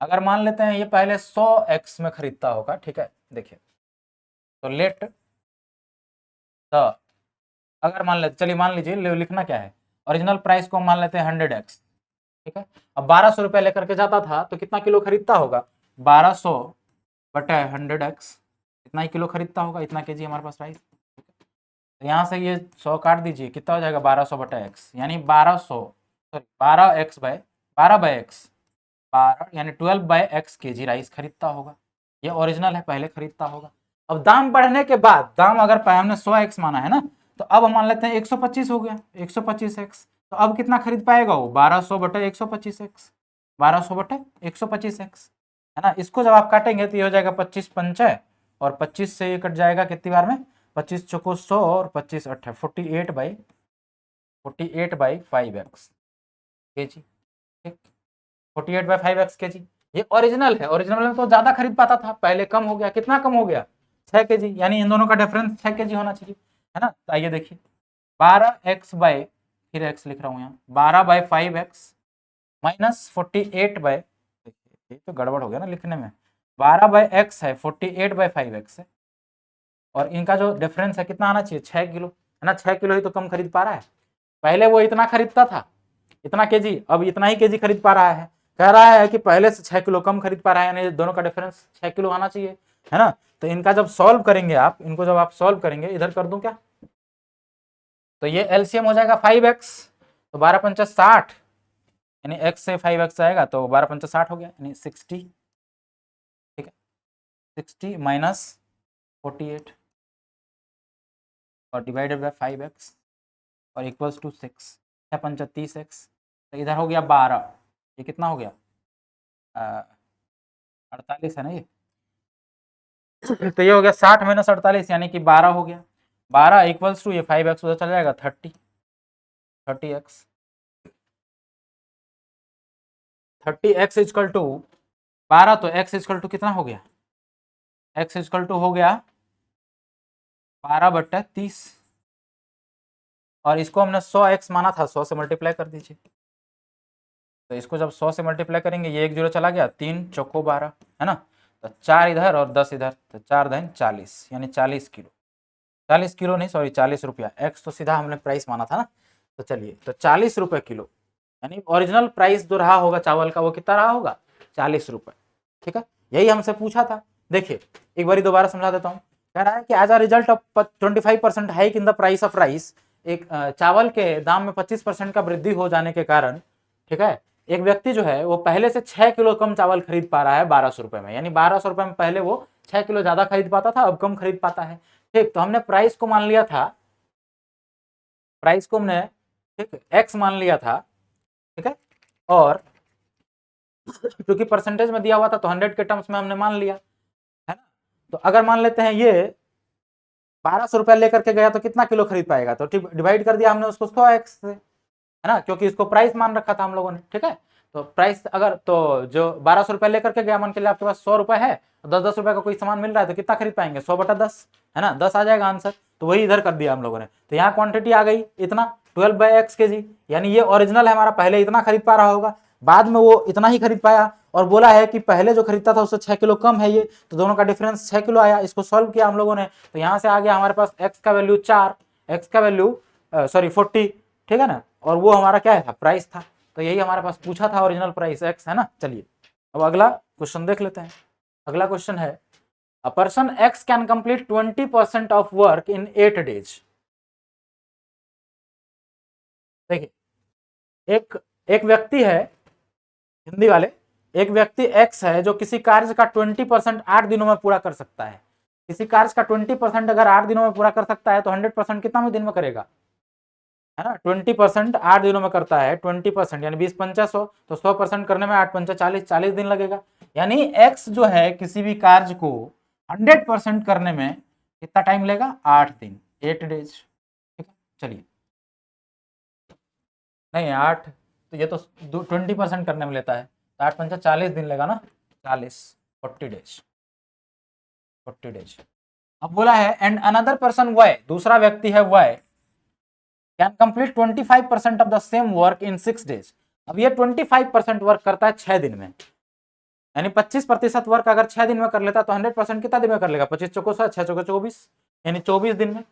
अगर मान लेते हैं ये पहले 100x में खरीदता होगा, ठीक है, देखिए तो लेट द, अगर मान लेते, चलिए मान लीजिए लिखना क्या है, ओरिजिनल प्राइस को मान लेते हैं 100x, ठीक है। अब 1200 रुपये लेकर के जाता था तो कितना किलो खरीदता होगा, 1200 बटे 100x, इतना ही किलो खरीदता होगा, इतना केजी हमारे पास राइस। तो यहाँ से ये 100 काट दीजिए, कितना हो जाएगा 1200 बटे x, यानी 12x बाय 12/x, 12 यानी 12/x केजी राइस खरीदता होगा, ये ओरिजिनल है पहले खरीदता होगा। अब दाम बढ़ने के बाद, दाम अगर हमने 100x माना है ना, तो अब हम मान लेते हैं 125 हो गया, 125x, तो अब कितना खरीद पाएगा वो 1200 बटे 125x, 1200 बटे 125x, है ना। इसको जब आप काटेंगे तो ये हो जाएगा 25 पंचे, और 25 से ये कट जाएगा कितनी बार में, 25 चौको 100 और 25 अट्ठे 48/5x केजी, ठीक, 48/5x केजी। ये ओरिजिनल है, ओरिजिनल में तो ज्यादा खरीद पाता था, पहले कम हो गया, कितना कम हो गया 6 केजी, यानी इन दोनों का डिफरेंस 6 केजी होना चाहिए, है ना। तो आइए देखिए 12x बाय, फिर x लिख रहा हूँ यहाँ 12/5x माइनस 48/, ये तो गड़बड़ हो गया ना लिखने में, 12/x है, 48/5x है, और इनका जो डिफरेंस है कितना आना चाहिए, 6 किलो है ना, 6 किलो ही तो कम खरीद पा रहा है। पहले वो इतना खरीदता था, इतना केजी, अब इतना ही केजी खरीद पा रहा है। कह रहा है कि पहले से 6 किलो कम खरीद पा रहा है, यानी दोनों का डिफरेंस 6 किलो आना चाहिए, है ना। तो इनका जब सॉल्व करेंगे आप, इनको जब आप सॉल्व करेंगे, इधर कर दूं क्या, तो ये एलसीएम हो जाएगा 5x, तो 12 पंचा 60, यानी x से 5x आएगा तो 12 पंचा 60 हो गया, यानी 60, ठीक है, 60 माइनस 48 और डिवाइडेड बाय 5x और इक्वल्स टू 6, 6 पंचा 30x, तो इधर हो गया 12, ये कितना हो गया 48 है ना ये, तो ये हो गया 60 माइनस 48 यानी कि 12 हो गया, 12 इक्वल्स टू ये 5x उधर चला जाएगा 30x, 30x इक्वल टू 12, तो x इक्वल टू कितना हो गया, x इक्वल टू हो गया 12/30, और इसको हमने 100x माना था, 100 से मल्टीप्लाई कर दीजिए, तो इसको जब 100 से मल्टीप्लाई करेंगे, ये 1 0 चला गया, 3 चौको 12 है ना, तो 4 इधर और 10 इधर, तो 4 10 40, यानी 40 किलो, 40 किलो नहीं सॉरी 40 रुपया, एक्स तो सीधा हमने प्राइस माना था ना, तो चलिए, तो 40 रुपये किलो, यानी ओरिजिनल प्राइस जो रहा होगा चावल का वो कितना रहा होगा, 40 रुपये, ठीक है, यही हमसे पूछा था। देखिए एक बार दोबारा समझा देता हूँ, कह रहा है कि as a result of 25% hike in the price of rice, एक चावल के दाम में 25% का वृद्धि हो जाने के कारण, ठीक है, एक व्यक्ति जो है वो पहले से 6 किलो कम चावल खरीद पा रहा है 1200 रुपये में, यानी 1200 रुपये में पहले वो 6 किलो ज्यादा खरीद पाता था, अब कम खरीद पाता है, ठीक। तो हमने प्राइस को मान लिया था, प्राइस को हमने ठीक एक्स मान लिया था, ठीक है, और क्योंकि परसेंटेज में दिया हुआ था तो 100 के टर्म्स में हमने मान लिया, है ना। तो अगर मान लेते हैं ये 1200 रुपया लेकर के गया तो कितना किलो खरीद पाएगा, तो डिवाइड कर दिया हमने उसको 100x से, है ना, क्योंकि इसको प्राइस मान रखा था हम लोगों ने, ठीक है। तो प्राइस अगर तो जो 1200 रुपया लेकर के गया, मान के लिए आपके पास 100 रुपए है, 10-10 रुपए का कोई सामान मिल रहा है तो कितना खरीद पाएंगे, 100/10, है ना, 10 आ जाएगा आंसर, तो वही इधर कर दिया हम लोगों ने, तो यहाँ क्वांटिटी आ गई इतना 12/x kg, यानी ये ओरिजिनल है हमारा, पहले इतना खरीद पा रहा होगा, बाद में वो इतना ही खरीद पाया, और बोला है कि पहले जो खरीदता था उससे 6 किलो कम है ये, तो दोनों का डिफरेंस 6 किलो आया, इसको सॉल्व किया हम लोगों ने, तो यहाँ से आ गया हमारे पास x का वैल्यू 4, x का वैल्यू सॉरी 40, ठीक है ना, और वो हमारा क्या था, प्राइस था, तो यही हमारे पास पूछा था, ओरिजिनल प्राइस x, है ना। चलिए अब अगला क्वेश्चन देख लेते हैं। अगला क्वेश्चन है, a person x can complete 20% of work in 8 days. देखिए एक व्यक्ति है, हिंदी वाले, एक व्यक्ति x है जो किसी कार्य का 20% 8 दिनों में पूरा कर सकता है, किसी कार्य का 20% अगर 8 दिनों में पूरा कर सकता है तो 100% कितना दिन में करेगा, है ना, 20% 8 दिनों में करता है, 20% यानी 20 पंचा 100, तो 100% करने में 8 पंचा 40, 40 दिन लगेगा, यानी x जो है किसी भी कार्य को 100% करने में कितना टाइम लेगा, 8 दिन, 8 डेज, ठीक है। चलिए नहीं 8, तो ये तो 20% करने में लेता है, तो 8 पंचा 40 दिन लेगा ना, 40, 40 डेज, 40 डेज। अब बोला है एंड अनदर पर्सन y, दूसरा व्यक्ति है y can complete 25% of the same work in 6 days. अब ये 25% वर्क करता है 6 दिन में, यानी 25% वर्क अगर 6 दिन में कर लेता है तो 100% कितना दिन में कर लेगा, 25 चौको 6, 6 चौको 24, यानी 24 दिन में,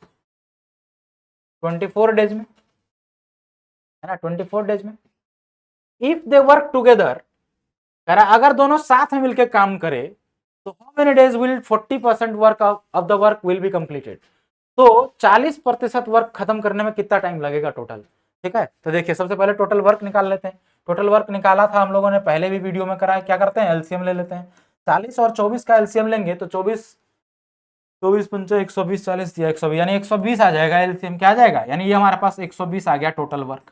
24 डेज में, है ना, 24 डेज में। इफ दे वर्क टुगेदर, कह रहा अगर दोनों साथ में मिलकर काम करे तो how many days will 40% work of the work will be completed, तो 40% वर्क खत्म करने में कितना टाइम लगेगा टोटल, ठीक है। तो देखिए सबसे पहले टोटल वर्क निकाल लेते हैं, टोटल वर्क निकाला था हम लोगों ने पहले भी वीडियो में करा है, क्या करते हैं एलसीएम ले लेते हैं, 40 और 24 का एलसीएम लेंगे तो 24 24 पंचा 120, 40 या 120, यानी 120 आ जाएगा एलसीएम, क्या आ जाएगा, यानी ये हमारे पास 120 आ गया टोटल वर्क,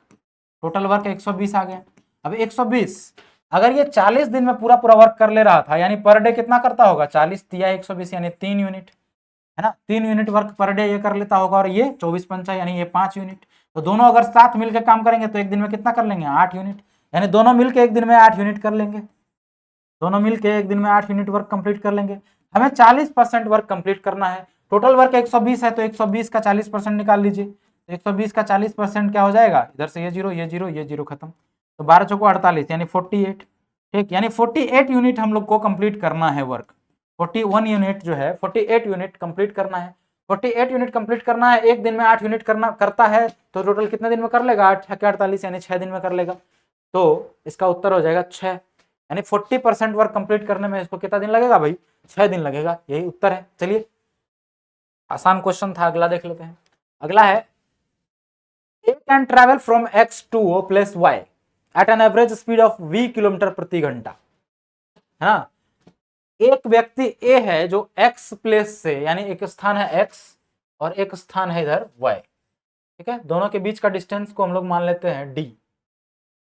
टोटल वर्क 120 आ गया। अब 120 अगर ये 40 दिन में पूरा पूरा वर्क कर ले रहा था, यानी पर डे कितना करता होगा, 40 तिया 120 यानी 3 यूनिट, है ना, 3 यूनिट वर्क पर डे ये कर लेता होगा, और ये 24 पंचा यानी ये 5 यूनिट, तो दोनों अगर साथ मिलकर काम करेंगे तो एक दिन में कितना कर लेंगे, 8 यूनिट, यानी दोनों मिलकर एक दिन में 8 यूनिट कर लेंगे, दोनों मिलकर एक दिन में 8 यूनिट वर्क कंप्लीट कर लेंगे। हमें 40% वर्क कंप्लीट करना है, टोटल वर्क 120 है तो 120 का 40% निकाल लीजिए, तो 120 का 40% क्या हो जाएगा, इधर से ये जीरो ये जीरो ये जीरो खत्म, तो 12 चौको 48 यानी 48, ठीक, यानी 48 यूनिट हम लोग को कंप्लीट करना है वर्क। 41 यूनिट जो है 48 यूनिट कंप्लीट करना है। 48 यूनिट कंप्लीट करना है, एक दिन में 8 यूनिट करता है तो टोटल कितने दिन में कर लेगा, 8 के 48 यानी 6 दिन में कर लेगा। तो इसका उत्तर हो जाएगा 6, यानी 40% वर्क कंप्लीट करने में इसको कितना दिन लगेगा भाई, 6 दिन लगेगा, यही उत्तर है। चलिए आसान क्वेश्चन था, अगला देख लेते हैं। अगला है A can travel from X to O plus Y at an average speed of V kilometre प्रति घंटा, है ना। एक व्यक्ति A है जो X प्लेस से, यानी एक स्थान है X और एक स्थान है इधर Y, ठीक है, दोनों के बीच का डिस्टेंस को हम लोग मान लेते हैं D,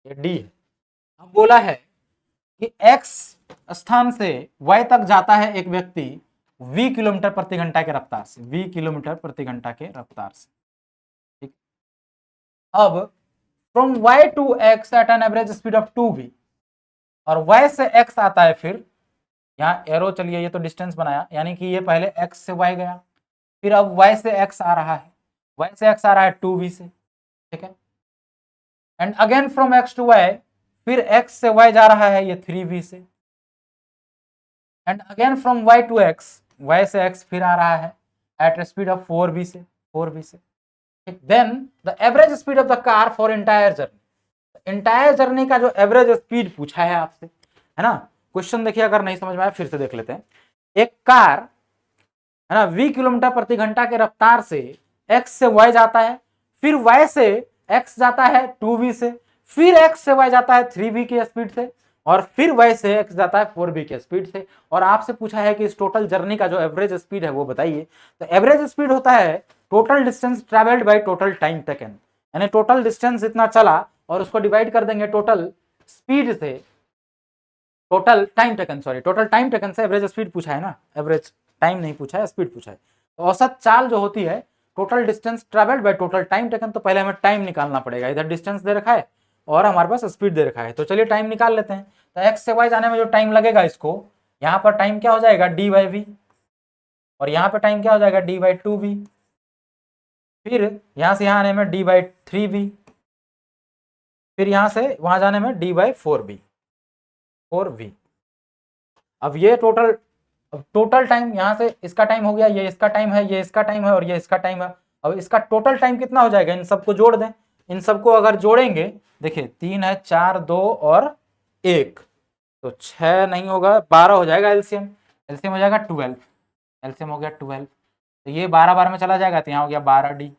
ये D है। अब बोला है कि X स्थान से Y तक जाता है एक व्यक्ति V किलोमीटर प्रति घंटा के रफ्तार से, V किलोमीटर प्रति घंटा के रफ्तार से, ठीक। अब from Y to X at an average speed of 2V, और Y से X आता है, फिर यहाँ एरो चलिए, ये तो डिस्टेंस बनाया, यानी कि ये पहले X से Y गया, फिर अब Y से X आ रहा है, Y से X आ रहा है 2V से, ठीक है, and again from X to Y, फिर X से Y जा रहा है ये 3V से, and again from Y to X, Y से X फिर आ रहा है एट स्पीड ऑफ 4V से, 4V से, ठीक। Then the average speed of the car for entire journey, entire journey का जो एवरेज स्पीड पूछा है आपसे, है ना। क्वेश्चन देखिए, अगर नहीं समझ में आया फिर से देख लेते हैं। एक कार, है ना, V किलोमीटर प्रति घंटा के रफ्तार से X से Y जाता है, फिर Y से X जाता है 2V से, फिर X से Y जाता है 3V की स्पीड से, और फिर Y से X जाता है 4V की स्पीड से, और आपसे पूछा है कि इस टोटल जर्नी का जो एवरेज स्पीड है वो बताइए। तो एवरेज स्पीड होता है total distance travelled by total time taken, यानी टोटल डिस्टेंस इतना चला और उसको डिवाइड कर देंगे टोटल स्पीड से, total time taken, sorry total time taken से एवरेज स्पीड पूछा है ना, एवरेज टाइम नहीं पूछा है, स्पीड पूछा है। तो औसत चाल जो होती है total distance travelled by total time taken, तो पहले हमें टाइम निकालना पड़ेगा, इधर डिस्टेंस दे रखा है और हमारे पास स्पीड दे रखा है, तो चलिए टाइम निकाल लेते हैं। तो एक्स से वाई जाने में जो टाइम लगेगा, इसको यहाँ पर टाइम क्या हो जाएगा डी बाई वी, और यहाँ पर टाइम क्या हो जाएगा डी बाई 2v, फिर यहाँ से यहाँ आने में डी बाई 3v, फिर यहाँ से वहां जाने में डी बाई 4v। अब ये टोटल टाइम, यहाँ से इसका टाइम हो गया, ये इसका टाइम है, ये इसका टाइम है और ये इसका टाइम है। अब इसका टोटल टाइम कितना हो जाएगा, इन सबको जोड़ दें, इन सबको अगर जोड़ेंगे, देखिए 3 है, 4, 2 और 1, तो 6 नहीं होगा, 12 हो जाएगा एलसीएम, एलसीएम हो जाएगा 12, एलसीएम हो गया 12, तो ये 12 बार में चला जाएगा, तो यहाँ हो गया 12d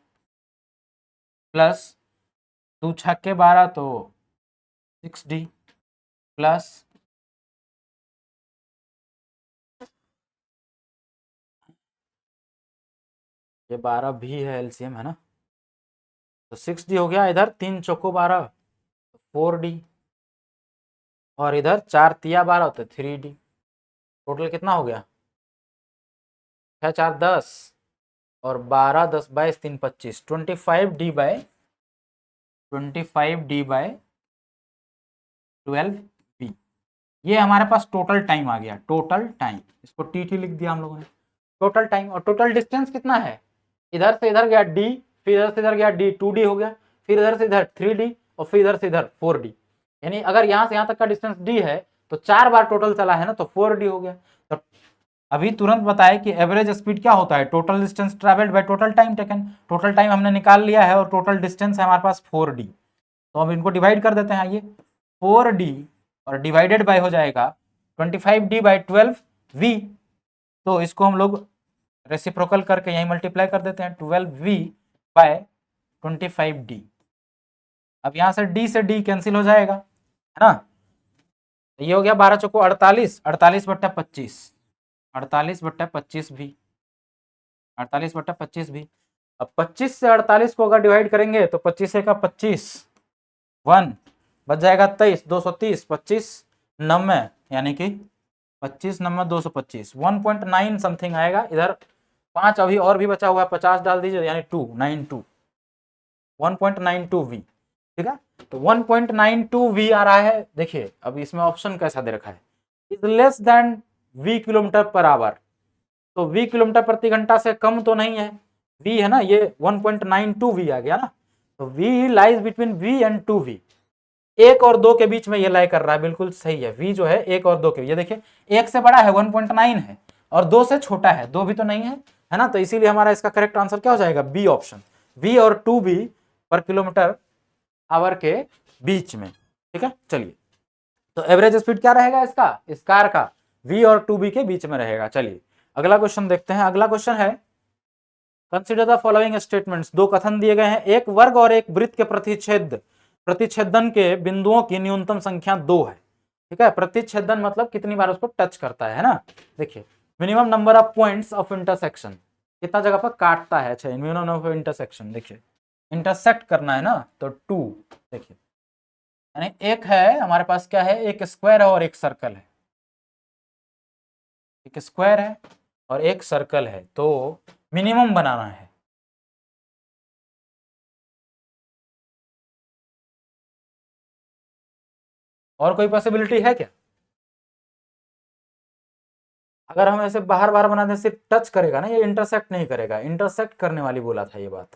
प्लस 2 छक्के 12 तो 6d प्लस ये 12 भी है एलसीएम, है ना, तो 6d हो गया, इधर 3 चौको 12 4d, और इधर 4 तिया 12 होते 3d, टोटल कितना हो गया 6 4 10 और 12 10 22 3 25, 25d बाय 12v, ये हमारे पास टोटल टाइम आ गया, टोटल टाइम, इसको टी लिख दिया हम लोगों ने, टोटल टाइम। और टोटल डिस्टेंस कितना है, इधर से इधर गया d, फिर इधर से इधर गया d, 2d हो गया, फिर इधर से इधर 3d और फिर इधर से इधर 4d, यानी अगर यहाँ से यहाँ तक का डिस्टेंस d है तो 4 बार टोटल चला है ना, तो 4d हो गया। तो अभी तुरंत बताए कि एवरेज स्पीड क्या होता है, total distance travelled by total time taken, total time हमने निकाल लिया है और टोटल डिस्टेंस है हमारे पास 4d, तो अब इनको डिवाइड कर देते हैं, आइए 4d और डिवाइडेड बाय हो जाएगा 25d बाई 12v, तो इसको हम लोग रेसिप्रोकल करके यहीं मल्टीप्लाई कर देते हैं, 12v बाय 25d। अब यहाँ से d कैंसिल हो जाएगा, है ना, ये हो गया 12 चौको 48, 48 बट्टा 25, 48 बट्टा 25 भी, 48 बट्टा 25 भी। अब 25 से 48 को अगर डिवाइड करेंगे तो 25 का 25, 1 बच जाएगा 23, 230, 25 90, यानी कि 25 9 225, 1.9 समथिंग आएगा। इधर 5 अभी और भी बचा हुआ है, 50 डाल दीजिए, यानी 292, 1.92v, ठीक है, तो 1.92v आ रहा है। देखिए अब इसमें ऑप्शन कैसा दे रखा है, is less than v kilometre per hour, तो v किलोमीटर प्रति घंटा से कम तो नहीं है, v है ना, ये 1.92v आ गया ना, तो v lies between v and 2v, 1 और 2 के बीच में ये लाई कर रहा है, बिल्कुल सही है। v जो है 1 और 2 के, ये देखिए 1 से बड़ा है 1.9 है और 2 से छोटा है 2 भी तो नहीं है ना, तो इसीलिए हमारा इसका करेक्ट आंसर क्या हो जाएगा, बी ऑप्शन, v और 2b पर किलोमीटर आवर के बीच में। ठीक है, चलिए तो एवरेज स्पीड क्या रहेगा इसका, इस कार का, v और 2b के बीच में रहेगा। चलिए अगला क्वेश्चन देखते हैं। अगला क्वेश्चन है कंसिडर द फॉलोइंग स्टेटमेंट्स, दो कथन दिए गए हैं, एक वर्ग और एक वृत्त के प्रतिच्छेदन के बिंदुओं की न्यूनतम संख्या 2 है। ठीक है, प्रतिच्छेदन मतलब कितनी बार उसको टच करता है ना। देखिए minimum number of points of intersection, कितना जगह पर काटता है। अच्छा, मिनिमम नंबर ऑफ इंटरसेक्शन, देखिए इंटरसेक्ट करना है ना, तो 2। देखिए यानी एक है हमारे पास, क्या है, एक स्क्वायर है और एक सर्कल है, एक स्क्वायर है और एक सर्कल है, तो मिनिमम बनाना है। और कोई पॉसिबिलिटी है क्या? अगर हम ऐसे बाहर बाहर बना दें, सिर्फ टच करेगा ना, ये इंटरसेक्ट नहीं करेगा, इंटरसेक्ट करने वाली बोला था ये बात,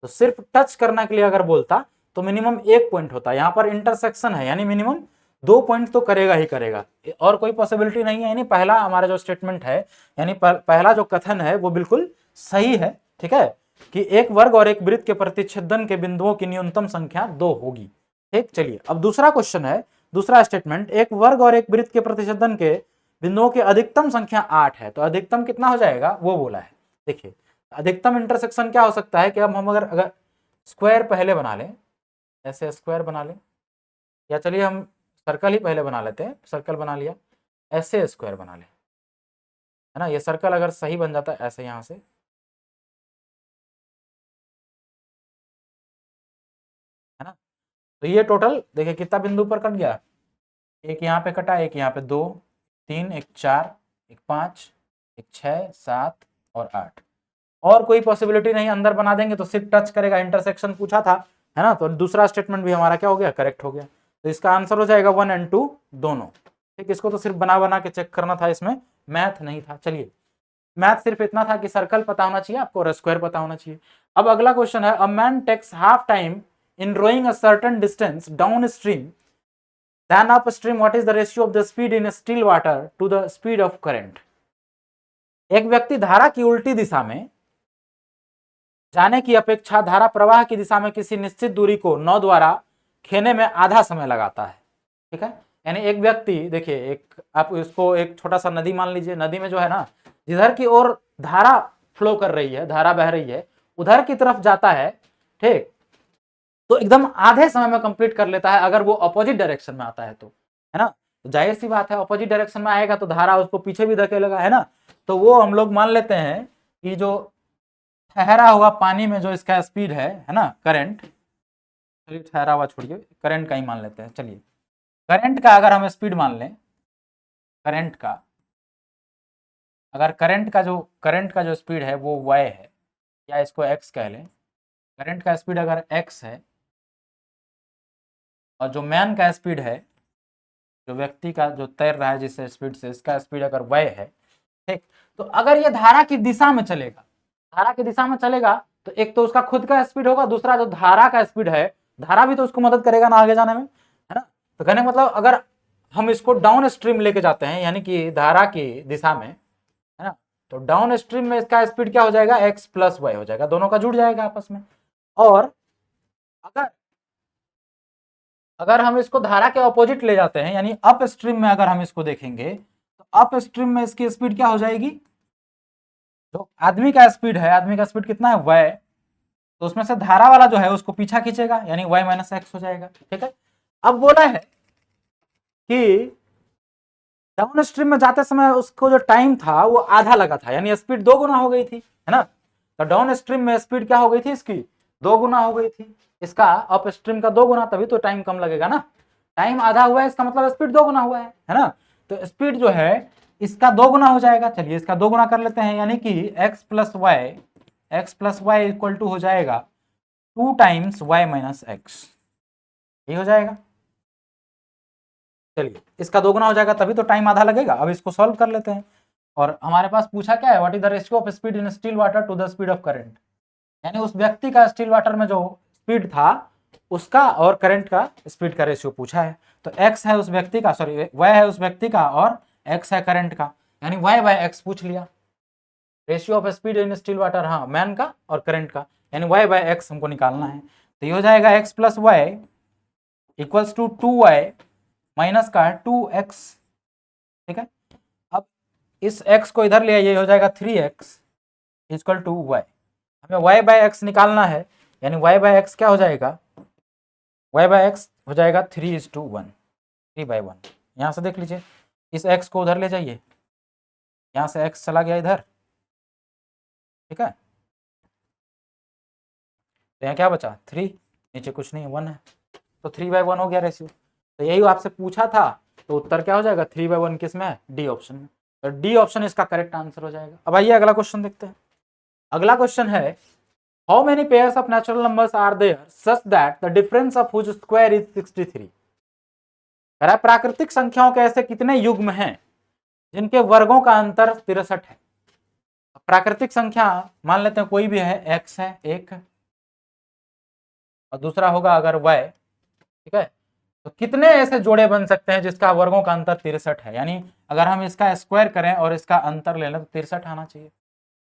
तो सिर्फ टच करने के लिए अगर बोलता तो मिनिमम 1 पॉइंट होता, यहाँ पर इंटरसेक्शन है यानी मिनिमम 2 पॉइंट तो करेगा ही करेगा, और कोई पॉसिबिलिटी नहीं है। यानी पहला हमारा जो स्टेटमेंट है, यानी पहला जो कथन है वो बिल्कुल सही है। ठीक है, कि एक वर्ग और एक वृत्त के प्रतिच्छेदन के बिंदुओं की न्यूनतम संख्या 2 होगी। ठीक, चलिए अब दूसरा क्वेश्चन है, दूसरा स्टेटमेंट, एक वर्ग और एक वृत्त के प्रतिच्छेदन के बिंदुओं की अधिकतम संख्या 8 है, तो अधिकतम कितना हो जाएगा वो बोला है। देखिए अधिकतम इंटरसेक्शन क्या हो सकता है कि अब हम अगर स्क्वायर पहले बना लें, ऐसे स्क्वायर बना लें, या चलिए हम सर्कल ही पहले बना लेते हैं, सर्कल बना लिया, ऐसे स्क्वायर बना लें, है ना, ये सर्कल अगर सही बन जाता है ऐसे यहाँ से, है ना, तो ये टोटल देखिए कितना बिंदु पर कट गया, एक यहाँ पे कटा, एक यहाँ पे, 2 3 एक 4 एक 5 एक 6 7 और 8, और कोई पॉसिबिलिटी नहीं, अंदर बना देंगे तो सिर्फ टच करेगा, इंटरसेक्शन पूछा था, है ना, तो दूसरा स्टेटमेंट भी हमारा क्या हो गया, करेक्ट हो गया। तो इसका आंसर हो जाएगा 1 और 2 दोनों। ठीक, इसको तो सिर्फ बना बना के चेक करना था, इसमें मैथ नहीं था। चलिए मैथ सिर्फ इतना था कि सर्कल पता होना चाहिए आपको और स्क्वायर पता होना चाहिए। अब अगला क्वेश्चन है, a man takes half time in rowing a certain distance downstream then upstream, what is the ratio of the speed in still water to the speed of current. एक व्यक्ति धारा की उल्टी दिशा में जाने की अपेक्षा धारा प्रवाह की दिशा में किसी निश्चित दूरी को नौ द्वारा खेने में आधा समय लगाता है। ठीक है, यानी एक व्यक्ति, देखिए एक, आप इसको एक छोटा सा नदी मान लीजिए, नदी में जो है ना, जिधर की ओर धारा फ्लो कर रही है, धारा बह रही है, उधर की तरफ जाता है। ठीक, तो एकदम आधे समय में कंप्लीट कर लेता है अगर वो अपोजिट डायरेक्शन में आता है तो, है ना, तो जाहिर सी बात है अपोजिट डायरेक्शन में आएगा तो धारा उसको पीछे भी धकेलेगा, है ना, तो वो हम लोग मान लेते हैं कि जो ठहरा हुआ पानी में जो इसका स्पीड है ना, करंट, चलिए ठहरा हुआ छोड़िए, करंट का ही मान लेते हैं। चलिए करंट का अगर हम स्पीड मान लें, करंट का, अगर करंट का जो स्पीड है वो y है, या इसको x कह लें, करंट का स्पीड अगर x है और जो मैन का स्पीड है, जो व्यक्ति का जो तैर रहा है जिस स्पीड से, इसका स्पीड अगर y है, ठीक, तो अगर ये धारा की दिशा में चलेगा, धारा की दिशा में चलेगा तो एक तो उसका खुद का स्पीड होगा, दूसरा जो धारा का स्पीड है, धारा भी तो उसको मदद करेगा ना आगे जाने में, है ना, तो कहने मतलब अगर हम इसको डाउन स्ट्रीम लेके जाते हैं यानी कि धारा की दिशा में, है ना, तो डाउन स्ट्रीम में इसका स्पीड क्या हो जाएगा, x प्लस वाई हो जाएगा, दोनों का जुड़ जाएगा आपस में। और अगर अगर हम इसको धारा के ऑपोजिट ले जाते हैं यानी अप स्ट्रीम में अगर हम इसको देखेंगे तो अप स्ट्रीम में इसकी स्पीड क्या हो जाएगी, जो आदमी का स्पीड है, आदमी का स्पीड कितना है y, तो उसमें से धारा वाला जो है उसको पीछा खींचेगा यानी y माइनस एक्स हो जाएगा। ठीक है, अब बोला है कि डाउन स्ट्रीम में जाते समय उसको जो टाइम था वो आधा लगा था यानी स्पीड 2 गुना हो गई थी, है ना, तो डाउन स्ट्रीम में स्पीड क्या हो गई थी इसकी, 2 गुना हो गई थी, इसका अप स्ट्रीम का 2 गुना, तभी तो टाइम कम लगेगा ना, टाइम आधा हुआ है इसका मतलब स्पीड 2 गुना हुआ है ना, तो स्पीड जो है इसका 2 गुना हो जाएगा। चलिए इसका 2 गुना कर लेते हैं यानी कि x plus y equal to हो जाएगा 2 टाइम्स y माइनस एक्स, ये हो जाएगा। चलिए इसका 2 गुना हो जाएगा तभी तो टाइम आधा लगेगा। अब इसको सॉल्व कर लेते हैं, और हमारे पास पूछा क्या है, what is the ratio of speed in still water to the speed of current, यानी उस व्यक्ति का स्टिल वाटर में जो स्पीड था उसका और करंट का स्पीड का रेशियो पूछा है। तो x है उस व्यक्ति का, सॉरी y है उस व्यक्ति का और x है करंट का, यानी y बाय x पूछ लिया। Ratio of speed in still water, हाँ मैन का और करंट का, यानी y बाय x हमको निकालना है। तो ये हो जाएगा x plus y equals to 2y minus का 2x, ठीक है। अब इस x को इधर ले आइए, हो जाएगा 3x इक्वल टू y। हमें y बाय x निकालना है, यानी y बाय x क्या हो जाएगा, y बाय x हो जाएगा 3:1, 3/1। यहाँ से देख लीजिए, इस x को उधर ले जाइए, यहाँ से x चला गया इधर, ठीक है। तो यहाँ क्या बचा 3, नीचे कुछ नहीं 1 है, तो 3/1 हो गया रेशियो। तो यही आपसे पूछा था, तो उत्तर क्या हो जाएगा 3/1 किस में है, डी ऑप्शन में। तो डी ऑप्शन इसका करेक्ट आंसर हो जाएगा। अब आइए अगला क्वेश्चन देखते हैं। अगला क्वेश्चन है, how many pairs of natural numbers are there such that the difference of which square is 63। प्राकृतिक संख्याओं के ऐसे कितने युग्म हैं जिनके वर्गों का अंतर 63 है। प्राकृतिक संख्या मान लेते हैं कोई भी है, x है एक, और दूसरा होगा अगर y, ठीक है। तो कितने ऐसे जोड़े बन सकते हैं जिसका वर्गों का अंतर 63 है, यानी अगर हम इसका स्क्वायर करें और इसका अंतर ले लें तो 63 आना चाहिए,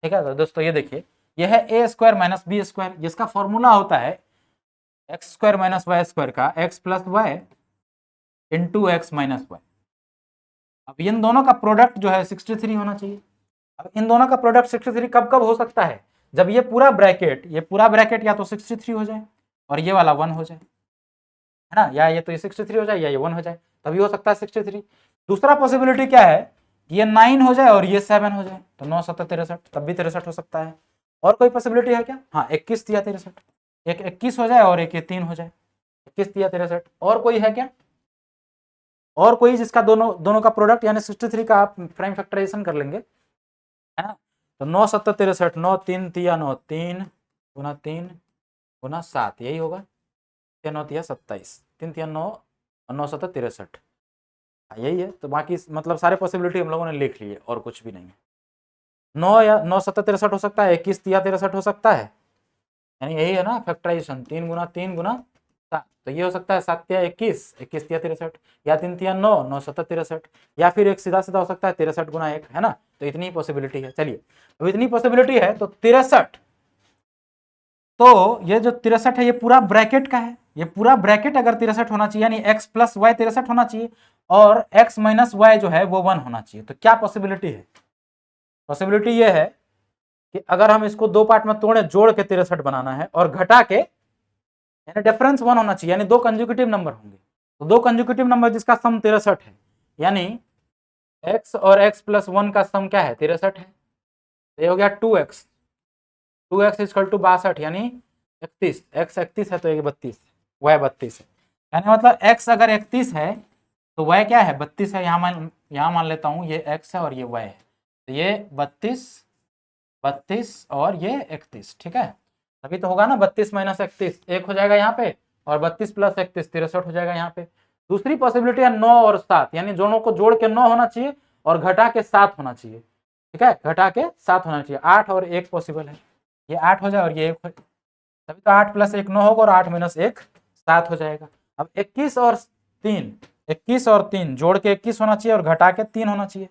ठीक है। तो दोस्तों ये देखिए, यह है a square minus b square, जिसका फॉर्मूला होता है x square minus y square का x plus y into x minus y. अब इन दोनों का प्रोडक्ट जो है 63 होना चाहिए। अब इन दोनों का प्रोडक्ट 63 कब कब हो सकता है, जब ये पूरा ब्रैकेट या तो 63 हो जाए और ये वाला 1 हो जाए, है ना, या ये तो ये 63 हो जाए या ये 1 हो जाए, तभी हो सकता है 63। दूसरा पॉसिबिलिटी क्या है, ये 9 हो जाए और ये 7 हो जाए, तो 9 7 63, तब भी 63 हो सकता है। और कोई पॉसिबिलिटी है क्या, हाँ 21 दिया 63, एक 21 हो जाए और एक ये 3 हो जाए, 21 दिया 63। और कोई है क्या, और कोई जिसका दोनों का प्रोडक्ट यानी 63 का आप प्राइम फैक्टराइजेशन कर लेंगे, है ना। तो 9 7 63, 9 3 तिया 9, 3 गुना 3 गुना 7, यही होगा, 6 9 तिया 27, 3 तिया 9 और 9 7 63, यही है। तो बाकी मतलब सारे पॉसिबिलिटी हम लोगों ने लिख लिए और कुछ भी नहीं है। 9 या 9 7 63 हो सकता है, 21 तिया 63 हो सकता है, यानी यही है ना फैक्टराइजेशन, 3 गुना 3 गुना 7, तो ये हो सकता है 7 तिया 21, 21 तिया 63, या 3 तिया 9, 9 7 63, या फिर एक सीधा सीधा हो सकता है 63 गुना 1, है ना। तो इतनी पॉसिबिलिटी है। चलिए अब इतनी पॉसिबिलिटी है तो 63, तो ये जो 63 है ये पूरा ब्रैकेट का है, ये पूरा ब्रैकेट अगर 63 होना चाहिए, यानी x प्लस वाई 63 होना चाहिए और x माइनस वाई जो है वो 1 होना चाहिए। तो क्या पॉसिबिलिटी है, पॉसिबिलिटी ये है कि अगर हम इसको दो पार्ट में तोड़े, जोड़ के 63 बनाना है और घटा के, यानी डिफरेंस 1 होना चाहिए, यानी दो कंज्यूकेटिव नंबर होंगे। तो दो कंज्यूकेटिव नंबर जिसका सम 63 है, यानी x और x प्लस 1 का सम क्या है 63 है, ये हो गया 2x, 2x इक्वल टू 62, यानी 31, x 31 है तो ये 32, y 32 है, यानी मतलब x अगर 31 है तो y क्या है 32 है। यहाँ मान लेता हूँ ये x है और ये y है, तो ये 32 32 और ये 31, ठीक है। तभी तो होगा ना 32 माइनस 31, एक हो जाएगा यहाँ पे, और 32 प्लस 31 63 हो जाएगा यहाँ पे। दूसरी पॉसिबिलिटी है 9 और 7, यानी दोनों को जोड़ के 9 होना चाहिए और घटा के 7 होना चाहिए, ठीक है, घटा के 7 होना चाहिए। 8 और 1 पॉसिबल है, ये 8 हो जाए और ये 1 हो, तभी तो 8 प्लस 1 9 होगा और 8 माइनस 1 7 हो जाएगा। अब 21 और 3 जोड़ के 21 होना चाहिए और घटा के 3 होना चाहिए,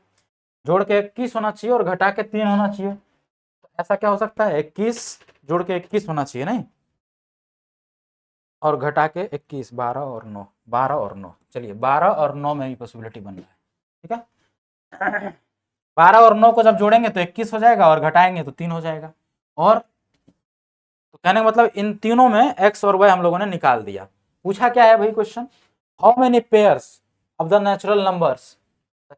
जोड़ के 21 होना चाहिए और घटा के 3 होना चाहिए। तो ऐसा क्या हो सकता है 21 जोड़ के 21 होना चाहिए नहीं, और घटा के 21, 12 और 9, 12 और 9, चलिए 12 और 9 में भी पॉसिबिलिटी बन रहा है, ठीक है। 12 और 9 को जब जोड़ेंगे तो 21 हो जाएगा और घटाएंगे तो 3 हो जाएगा। और तो कहने का मतलब इन तीनों में x और y हम लोगों ने निकाल दिया। पूछा क्या है भाई question, how many pairs of the natural numbers,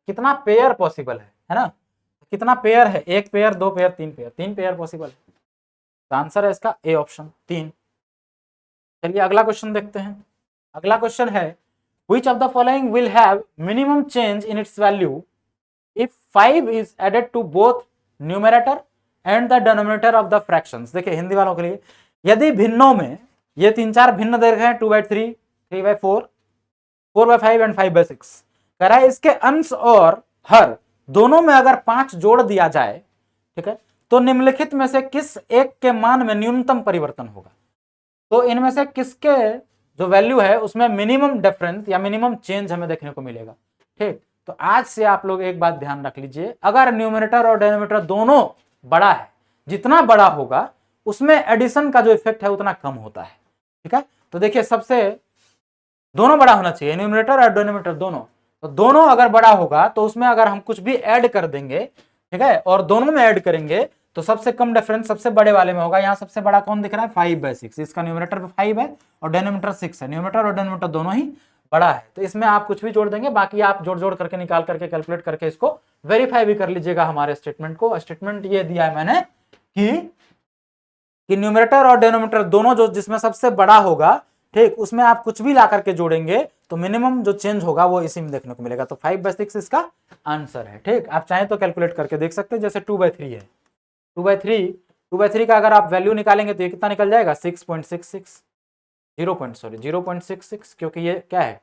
कितना पेयर पॉसिबल है ना, कितना पेयर है, एक पेयर, दो पेयर, तीन पेयर पॉसिबल है। तो आंसर है इसका ए ऑप्शन 3। चलिए अगला क्वेश्चन देखते हैं। अगला क्वेश्चन है, which of the following will have minimum change in its value if 5 is added to both numerator and the denominator of the fractions। देखिए हिंदी वालों के लिए, यदि भिन्नों में, ये 3-4 भिन्न दे रखे हैं, 2/3, 3/4, 4/5 एंड 5/6, कह रहा है इसके अंश और हर दोनों में अगर 5 जोड़ दिया जाए, ठीक है, तो निम्नलिखित में से किस एक के मान में न्यूनतम परिवर्तन होगा। तो इनमें से किसके जो वैल्यू है उसमें मिनिमम डिफरेंस या मिनिमम चेंज हमें देखने को मिलेगा। ठीक, तो आज से आप लोग एक बात ध्यान रख लीजिए, अगर न्यूमरेटर और डिनोमिनेटर दोनों बड़ा है, जितना बड़ा होगा उसमें एडिशन का जो इफेक्ट है उतना कम होता है। ठीक है, तो देखिए सबसे दोनों बड़ा होना चाहिए, न्यूमरेटर और डिनोमिनेटर दोनों। तो दोनों अगर बड़ा होगा तो उसमें अगर हम कुछ भी ऐड कर देंगे, ठीक है, और दोनों में ऐड करेंगे तो सबसे कम डिफरेंस सबसे बड़े वाले में होगा। यहाँ सबसे बड़ा कौन दिख रहा है? 5/6। इसका न्यूमरेटर 5 है और डिनोमिनेटर 6 है। न्यूमरेटर और डिनोमिनेटर दोनों ही बड़ा है, तो इसमें आप कुछ भी जोड़ देंगे, बाकी आप जोड़ जोड़ करके निकाल करके कैलकुलेट करके इसको वेरीफाई भी कर लीजिएगा हमारे स्टेटमेंट को। स्टेटमेंट ये दिया है मैंने कि न्यूमरेटर और डिनोमिनेटर दोनों जो जिसमें सबसे बड़ा होगा, ठीक, उसमें आप कुछ भी ला करके जोड़ेंगे तो मिनिमम जो चेंज होगा वो इसी में देखने को मिलेगा। तो 5/6 इसका आंसर है। ठीक, आप चाहें तो कैलकुलेट करके देख सकते हैं। जैसे 2/3 है, 2/3 का अगर आप वैल्यू निकालेंगे तो ये कितना निकल जाएगा? 6.66, 0.66, क्योंकि ये क्या है,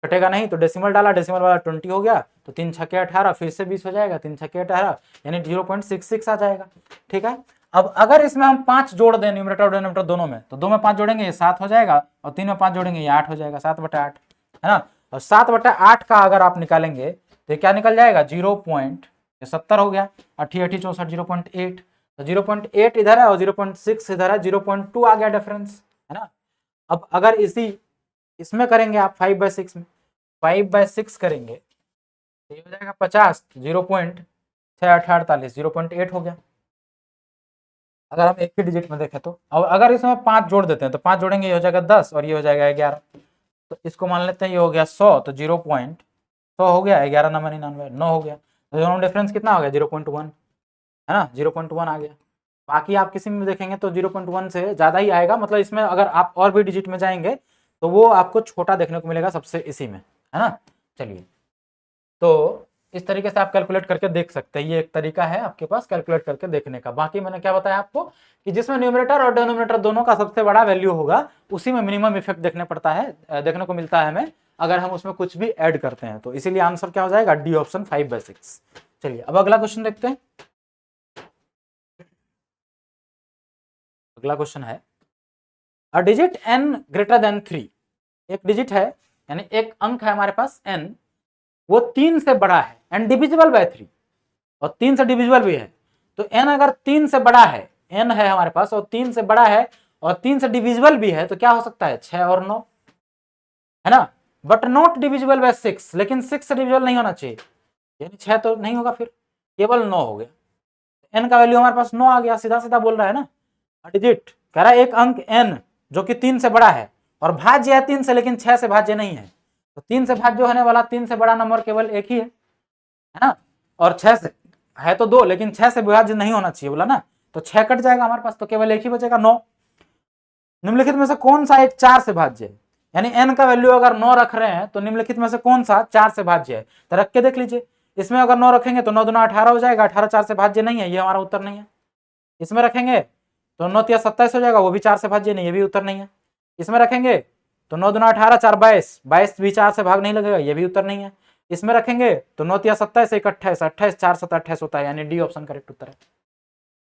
कटेगा नहीं तो डेसिमल डाला, डेसिमल वाला 20 हो गया, तो 3 छक्के 18, फिर से 20 हो जाएगा, 3 छक्के 18 यानी 0.66 आ जाएगा। ठीक है, अब अगर इसमें हम 5 जोड़ दें न्यूमरेटर और डिनोमिनेटर दोनों में, तो 2 में 5 जोड़ेंगे ये 7 हो जाएगा, और 3 में 5 जोड़ेंगे ये 8 हो जाएगा, 7/8 है ना। और 7/8 का अगर आप निकालेंगे तो ये क्या निकल जाएगा? 0.70 हो गया, 8 8 64, 0.8, तो 0.8 इधर है और 0.6 इधर है, 0.2 आ गया डिफरेंस, है ना। अब अगर इसमें करेंगे आप 5/6 में, 5/6 करेंगे तो ये हो जाएगा 50, 0.648, 0.8 हो गया अगर हम एक ही डिजिट में देखें तो। अब अगर इसमें 5 जोड़ देते हैं तो 5 जोड़ेंगे ये हो जाएगा 10 और ये हो जाएगा 11, तो इसको मान लेते हैं ये हो गया 100, तो 0.100 हो गया, 11 नंबर 99, 9 हो गया, तो दोनों डिफरेंस कितना हो गया? 0.1 है ना, 0.1 आ गया। बाकी आप किसी में देखेंगे तो 0.1 से ज़्यादा ही आएगा, मतलब इसमें अगर आप और भी डिजिट में जाएंगे तो वो आपको छोटा देखने को मिलेगा सबसे इसी में, है ना। चलिए, तो इस तरीके से आप कैलकुलेट करके देख सकते हैं, ये एक तरीका है आपके पास कैलकुलेट करके देखने का। बाकी मैंने क्या बताया आपको कि जिसमें न्यूमरेटर और डिनोमिनेटर दोनों का सबसे बड़ा वैल्यू होगा उसी में मिनिमम इफेक्ट देखने को मिलता है हमें, अगर हम उसमें कुछ भी ऐड करते हैं तो। इसीलिए आंसर क्या हो जाएगा? D option, 5/6। चलिए अब अगला क्वेश्चन देखते हैं। अगला क्वेश्चन है, a digit n greater than 3, एक डिजिट है यानी एक अंक है हमारे पास n, वो 3 से बड़ा है एंड डिविजिबल बाय 3, और 3 से डिविजिबल भी है। तो n अगर 3 से बड़ा है, n है हमारे पास और 3 से बड़ा है और 3 से डिविजिबल भी है, तो क्या हो सकता है? 6 और 9, है ना। बट नॉट डिविजिबल बाय 6, लेकिन 6 से डिविजिबल नहीं होना चाहिए, यानी 6 तो नहीं होगा, फिर केवल 9 हो गया। n का वैल्यू हमारे पास 9 आ गया, सीधा सीधा बोल रहा है ना। डिजिट कह रहा है एक अंक n जो कि 3 से बड़ा है और भाज्य है 3 से, लेकिन 6 से भाज्य नहीं है। तो 3 से भाज्य होने वाला 3 से बड़ा नंबर केवल एक ही है ना, और 6 से है तो 2, लेकिन 6 से विभाज्य नहीं होना चाहिए बोला ना, तो 6 कट जाएगा हमारे पास, तो केवल एक ही बचेगा 9। निम्नलिखित में से कौन सा एक 4 से भाज्य है? यानी n का वैल्यू अगर 9 रख रहे हैं तो निम्नलिखित में से कौन सा 4 से भाज्य है? तो रख के देख लीजिए, इसमें अगर 9 रखेंगे तो 9 दूना 18 हो जाएगा, 18 4 से भाज्य नहीं है, ये हमारा उत्तर नहीं है। इसमें रखेंगे तो 9 तिया 27 हो जाएगा, वो भी 4 से भाज्य नहीं, ये भी उत्तर नहीं है। इसमें रखेंगे तो 9 दूना 18, 4 22, 22 भी 4 से भाग नहीं लगेगा, ये भी उत्तर नहीं है। इसमें रखेंगे तो 9 तिया 27, 1 28, 28 4 7 28 होता है, यानी डी ऑप्शन करेक्ट उत्तर है।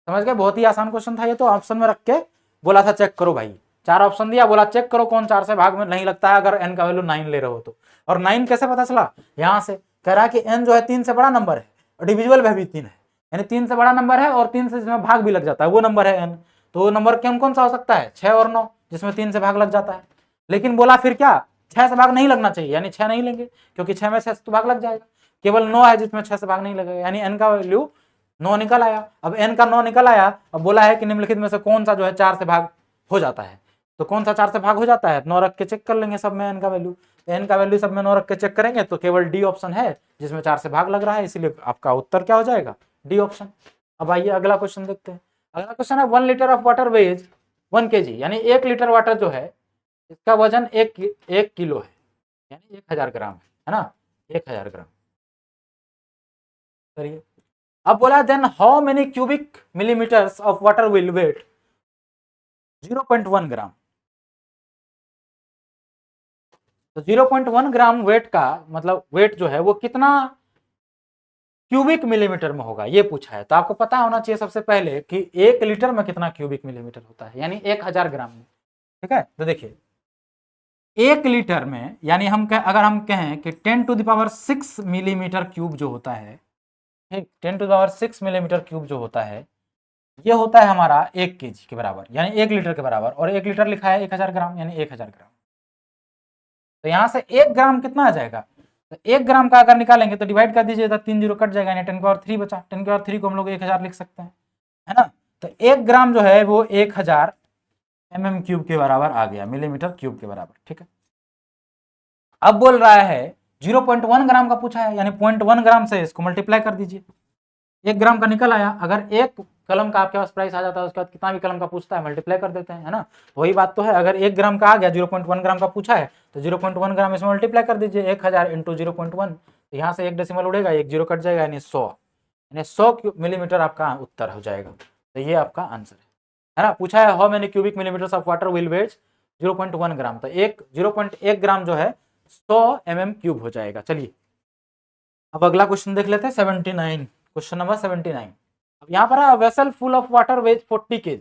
समझ गए? बहुत ही आसान क्वेश्चन था ये, तो ऑप्शन में रख के बोला था चेक करो भाई, 4 ऑप्शन दिया, बोला चेक करो कौन 4 से भाग में नहीं लगता है अगर n का वैल्यू 9 ले रहे हो तो। और 9 कैसे पता चला? यहाँ से कह रहा है कि n जो है 3 से बड़ा नंबर है और डिविजिबल भी 3 है, यानी 3 से बड़ा नंबर है और 3 से जिसमें भाग भी लग जाता है वो नंबर है n। तो वो नंबर कौन सा हो सकता है? 6 और 9, जिसमें 3 से भाग लग जाता है। लेकिन बोला फिर क्या? 6 से भाग नहीं लगना चाहिए, यानी 6 नहीं लेंगे, क्योंकि 6 में 6 से तो भाग लग जाएगा। केवल 9 है जिसमें 6 से भाग नहीं लगेगा, यानी n का वैल्यू 9 निकल आया। अब n का 9 निकल आया, अब बोला है कि निम्नलिखित में से कौन सा जो है 4 से भाग हो जाता है, तो कौन सा 4 से भाग हो जाता है? 9 रख के चेक कर लेंगे सब में n का वैल्यू, तो n का वैल्यू सब में 9 रख के चेक करेंगे तो केवल डी ऑप्शन है जिसमें 4 से भाग लग रहा है, इसीलिए आपका उत्तर क्या हो जाएगा? D option. अब आइए अगला क्वेश्चन देखते हैं। अगला क्वेश्चन है 1 litre of water veg 1 kg, यानी 1 लीटर वाटर जो है इसका वजन 1 किलो है, यानी 1000 ग्राम है ना, 1000 ग्राम। करिए, अब बोला then how many cubic millimetres of water will weigh 0.1 gram. तो 0.1 ग्राम वेट का मतलब वेट जो है वो कितना क्यूबिक मिलीमीटर में होगा ये पूछा है। तो आपको पता होना चाहिए सबसे पहले कि 1 लीटर में कितना क्यूबिक मिलीमीटर होता है, यानी 1000 ग्राम में। ठीक है, तो देखिए 1 लीटर में, यानी अगर हम कहें कि 10⁶ मिलीमीटर क्यूब जो होता है, ठीक, 10⁶ मिलीमीटर क्यूब जो होता है, ये होता है हमारा 1 kg के बराबर, यानी 1 लीटर के बराबर। और 1 लीटर लिखा है 1000 ग्राम, यानी 1000 ग्राम। तो यहाँ से 1 ग्राम कितना आ जाएगा, तो 1 ग्राम का अगर निकालेंगे तो डिवाइड कर दीजिए, तो 3 जीरो कट जाएगा, यानी 10⁻³ बचा। 10⁻³ को हम लोग 1000 लिख सकते हैं, है ना। तो 1 ग्राम जो है वो 1000 mm³ के बराबर आ गया, मिलीमीटर क्यूब के बराबर, ठीक है। अब बोल रहा है 0.1 ग्राम का पूछा है, यानी 0.1 ग्राम से इसको मल्टीप्लाई कर दीजिए। 1 ग्राम का निकल आया। अगर एक कलम का आपके पास प्राइस आ जाता है, उसके बाद कितना भी कलम का पूछता है मल्टीप्लाई कर देते हैं, है ना। वही बात तो है, अगर 1 ग्राम का आ गया, 0.1 ग्राम का पूछा है, तो 0.1 ग्राम इसमें मल्टीप्लाई कर दीजिए, 1000 इंटू 0.1, तो यहाँ से 1 डेसिमल उड़ेगा, 1 जीरो कट जाएगा, यानी 100, यानी 100 मिलीमीटर आपका उत्तर हो जाएगा। तो ये आपका आंसर है ना। पूछा है how many cubic millimetre of water will weigh 0.1 gram, तो 0.1 ग्राम जो है 100 mm³ हो जाएगा। चलिए अब अगला क्वेश्चन देख लेते हैं, 79, क्वेश्चन नंबर 79। अब यहाँ पर vessel full of water veg 40 kg,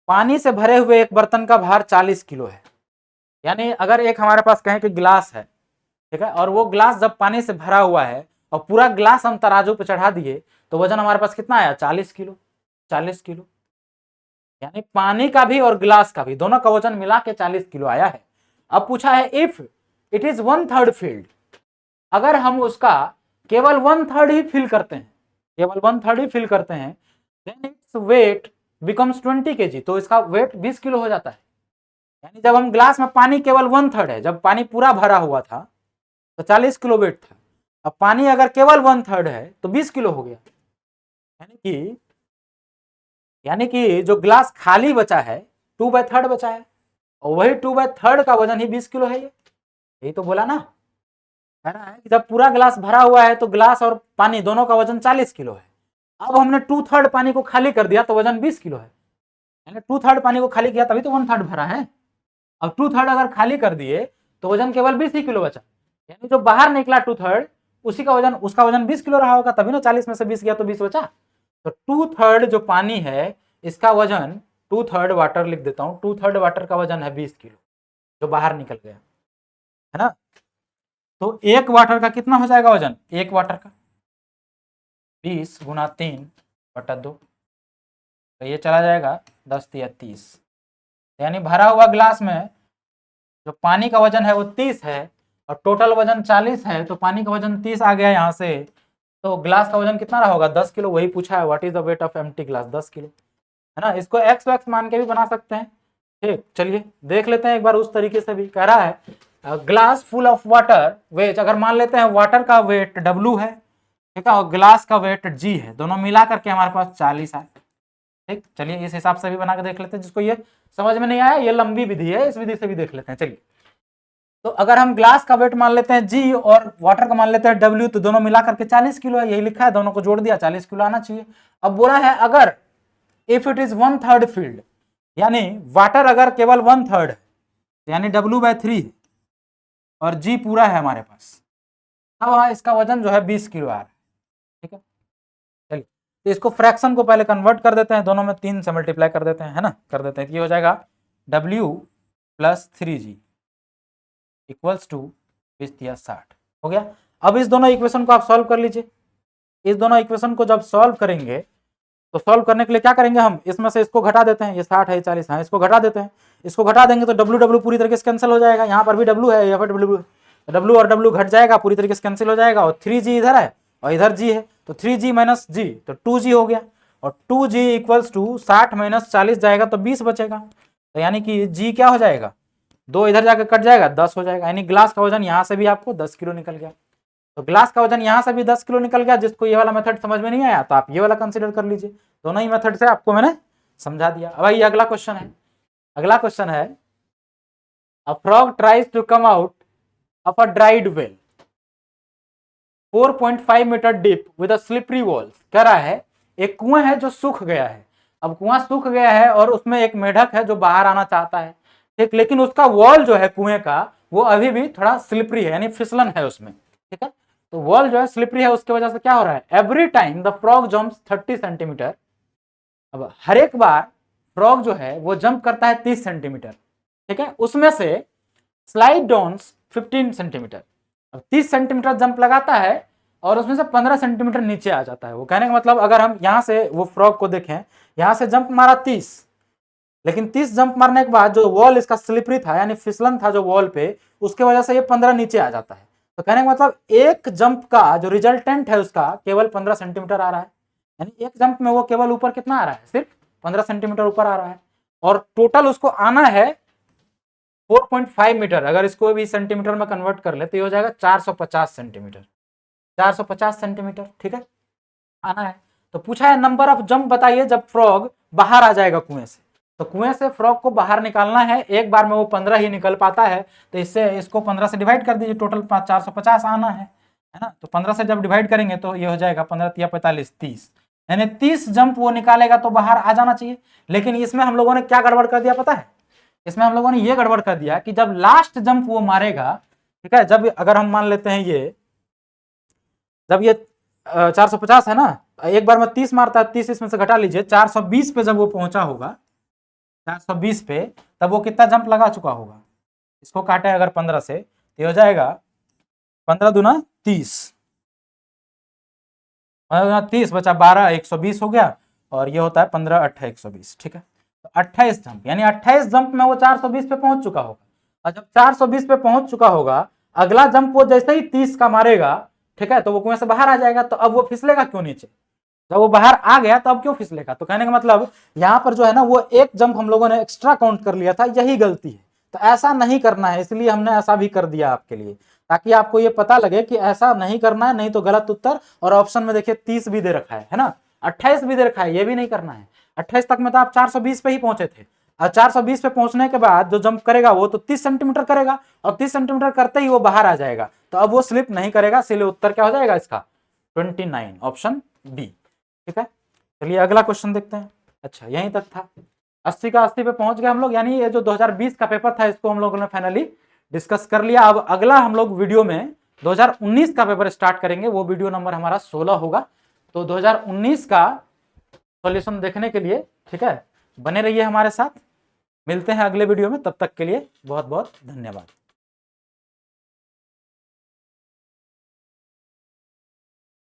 पानी से भरे हुए एक बर्तन का भार 40 किलो है। यानी अगर एक हमारे पास कहें कि गिलास है, ठीक है, और वो ग्लास जब पानी से भरा हुआ है और पूरा ग्लास हम तराजू पे चढ़ा दिए, तो वजन हमारे पास कितना आया, 40 किलो। 40 किलो, यानी पानी का भी और ग्लास का भी, दोनों का वजन मिला के 40 किलो आया है। अब पूछा है इफ इट इज 1/3 फील्ड, अगर हम उसका केवल 1/3 ही फिल करते हैं, केवल 1/3 ही फिल करते हैं, then its weight becomes 20 kg, तो इसका वेट 20 किलो हो जाता है। यानी जब हम ग्लास में पानी केवल 1/3 है, जब पानी पूरा भरा हुआ था तो 40 किलो वेट था, अब पानी अगर केवल 1/3 है तो 20 किलो हो गया। यानी कि जो ग्लास खाली बचा है 2/3 बचा है, और वही 2/3 का वजन ही 20 किलो है। यही तो बोला ना, है ना, कि जब पूरा ग्लास भरा हुआ है तो ग्लास और पानी दोनों का वजन 40 किलो है। अब हमने 2/3 पानी को खाली कर दिया तो वजन 20 किलो है, यानी 2/3 पानी को खाली किया तभी तो 1/3 भरा है। अब 2/3 अगर खाली कर दिए तो वजन केवल 20 ही किलो बचा, यानी जो बाहर निकला 2/3 उसी का वजन, उसका वजन 20 किलो रहा होगा, तभी ना 40 में से 20 गया तो 20 बचा। तो 2/3 जो पानी है इसका वजन, 2/3 वाटर लिख देता हूं, 2/3 वाटर का वजन है 20 किलो जो बाहर निकल गया, है ना। तो 1 वाटर का कितना हो जाएगा वजन, 1 वाटर का 20 गुना 3/2, तो ये चला जाएगा 10 या 30, यानी भरा हुआ ग्लास में जो पानी का वजन है वो 30 है और टोटल वजन 40 है, तो पानी का वजन 30 आ गया यहाँ से, तो ग्लास का वजन कितना रहा होगा, 10 किलो। वही पूछा है what is the weight of empty glass, 10 kilo, है ना। इसको एक्स वैक्स मान के भी बना सकते हैं, ठीक। चलिए देख लेते हैं एक बार उस तरीके से भी। कह रहा है glass full of water weight, अगर मान लेते हैं वाटर का वेट W है, ठीक है, और ग्लास का वेट G है, दोनों मिला करके हमारे पास 40 है, ठीक। चलिए इस हिसाब से भी बना के देख लेते हैं। जिसको ये समझ में नहीं आया, ये लंबी विधि है, इस विधि से भी देख लेते हैं। चलिए, तो अगर हम ग्लास का वेट मान लेते हैं G और वाटर का मान लेते हैं W, तो दोनों मिला करके 40 किलो है, यही लिखा है, दोनों को जोड़ दिया 40 किलो आना चाहिए। अब बोला है अगर इफ इट इज 1/3 फील्ड, यानी वाटर अगर केवल 1/3 है, यानी W/3 है और G पूरा है हमारे पास, अब इसका वजन जो है 20 किलो आ रहा है, ठीक है। चलिए तो इसको फ्रैक्शन को पहले कन्वर्ट कर देते हैं, दोनों में 3 से मल्टीप्लाई कर देते हैं, है ना, कर देते हैं। ये हो जाएगा W + 3G इक्वल्स टू 20 या 60 हो गया। अब इस दोनों इक्वेशन को आप सॉल्व कर लीजिए। इस दोनों इक्वेशन को जब सॉल्व करेंगे तो सॉल्व करने के लिए क्या करेंगे, हम इसमें से इसको घटा देते हैं, ये 60 है 40 है, इसको घटा देते हैं। इसको घटा देंगे तो W पूरी तरीके से कैंसिल हो जाएगा, यहाँ पर भी W है, यहाँ पर W और W घट जाएगा, पूरी तरीके से कैंसिल हो जाएगा, और 3G इधर है और इधर G है, तो 3G - G तो 2G हो गया, और 2G इक्वल्स टू 60 - 40 जाएगा तो 20 बचेगा, तो यानी कि G क्या हो जाएगा, 2 इधर जाकर कट जाएगा, 10 हो जाएगा। यानी ग्लास का वजन यहाँ से भी आपको 10 किलो निकल गया। तो ग्लास का वजन यहाँ से भी 10 किलो निकल गया। जिसको ये वाला मेथड समझ में नहीं आया तो आप ये वाला कंसीडर कर लीजिए, दोनों ही मेथड से आपको मैंने समझा दिया। अब ये अगला क्वेश्चन है, अगला क्वेश्चन है a frog tries to come out of a dried well 4.5 metre deep with a slippery wall. कह रहा है एक कुआं है जो सूख गया है, अब कुआं सूख गया है और उसमें एक मेढक है जो बाहर आना चाहता है, ठीक, लेकिन उसका वॉल जो है कुएं का वो अभी भी थोड़ा स्लिपरी है, यानी फिसलन है उसमें, ठीक है। तो वॉल जो है स्लिपरी है, उसकी वजह से क्या हो रहा है, every time the frog jumps 30 centimetre. अब हर एक बार फ्रॉग जो है वो जंप करता है 30 सेंटीमीटर, ठीक है, उसमें से स्लाइड डाउन 15 सेंटीमीटर। अब 30 सेंटीमीटर जंप लगाता है और उसमें से 15 सेंटीमीटर नीचे आ जाता है। वो कहने का मतलब अगर हम यहाँ से वो फ्रॉग को देखें, यहाँ से जंप मारा 30, लेकिन 30 जंप मारने के बाद जो वॉल इसका स्लिपरी था यानी फिसलन था जो वॉल पे, उसके वजह से ये 15 नीचे आ जाता है। तो कहने का मतलब एक जंप का जो रिजल्टेंट है उसका केवल 15 सेंटीमीटर आ रहा है, यानी एक जंप में वो केवल ऊपर कितना आ रहा है, सिर्फ 15 सेंटीमीटर ऊपर आ रहा है। और टोटल उसको आना है 4.5 मीटर। अगर इसको भी सेंटीमीटर में कन्वर्ट कर ले तो ये हो जाएगा 450 सेंटीमीटर, 450 सेंटीमीटर, ठीक है, आना है। तो पूछा है नंबर ऑफ जंप बताइए जब फ्रॉग बाहर आ जाएगा कुएं से। तो कुएं से फ्रॉग को बाहर निकालना है, एक बार में वो 15 ही निकल पाता है, तो इससे इसको 15 से डिवाइड कर दीजिए, टोटल 450 आना है ना। तो 15 से जब डिवाइड करेंगे तो ये हो जाएगा 15 या 45 30, यानी 30 जंप वो निकालेगा तो बाहर आ जाना चाहिए। लेकिन इसमें हम लोगों ने क्या गड़बड़ कर दिया पता है, इसमें हम लोगों ने ये गड़बड़ कर दिया कि जब लास्ट जंप वो मारेगा, ठीक है, जब अगर हम मान लेते हैं ये जब ये 450 है ना, एक बार में 30 मारता है, 30 इसमें से घटा लीजिए, 420 पे जब वो पहुंचा होगा, 420 पे, तब वो कितना जंप लगा चुका होगा, इसको काटे अगर 15 से तो हो जाएगा 15 दूना 30, 30 बचा 12, 120 हो गया, और ये होता है 15 8 120, ठीक है। तो 28 जंप, यानी 28 जंप में वो 420 पे पहुंच चुका होगा। और जब 420 पे पहुंच चुका होगा, अगला जंप वो जैसे ही 30 का मारेगा, ठीक है, तो वो कुएं से बाहर आ जाएगा। तो अब वो फिसलेगा क्यों नीचे, जब वो बाहर आ गया तो अब क्यों फिसलेगा। तो कहने का मतलब यहाँ पर जो है ना, वो एक जंप हम लोगों ने एक्स्ट्रा काउंट कर लिया था, यही गलती है। तो ऐसा नहीं करना है, इसलिए हमने ऐसा भी कर दिया आपके लिए, ताकि आपको ये पता लगे कि ऐसा नहीं करना है, नहीं तो गलत उत्तर। और ऑप्शन में देखिए 30 भी दे रखा है ना, 28 भी दे रखा है, ये भी नहीं करना है। 28 तक में तो आप 420 पे ही पहुंचे थे, और 420 पे पहुंचने के बाद जो जंप करेगा वो तो 30 सेंटीमीटर करेगा, और 30 सेंटीमीटर करते ही वो बाहर आ जाएगा, तो अब वो स्लिप नहीं करेगा, इसलिए उत्तर क्या हो जाएगा इसका 29, ऑप्शन बी, ठीक है। चलिए अगला क्वेश्चन देखते हैं। अच्छा यहीं तक था, 80 का 80 पे पहुंच गए हम लोग, यानी ये जो 2020 का पेपर था इसको हम लोगों ने फाइनली डिस्कस कर लिया। अब अगला हम लोग वीडियो में 2019 का पेपर स्टार्ट करेंगे, वो वीडियो नंबर हमारा 16 होगा। तो 2019 का सॉल्यूशन देखने के लिए, ठीक है, बने रहिए हमारे साथ। मिलते हैं अगले वीडियो में, तब तक के लिए बहुत बहुत धन्यवाद।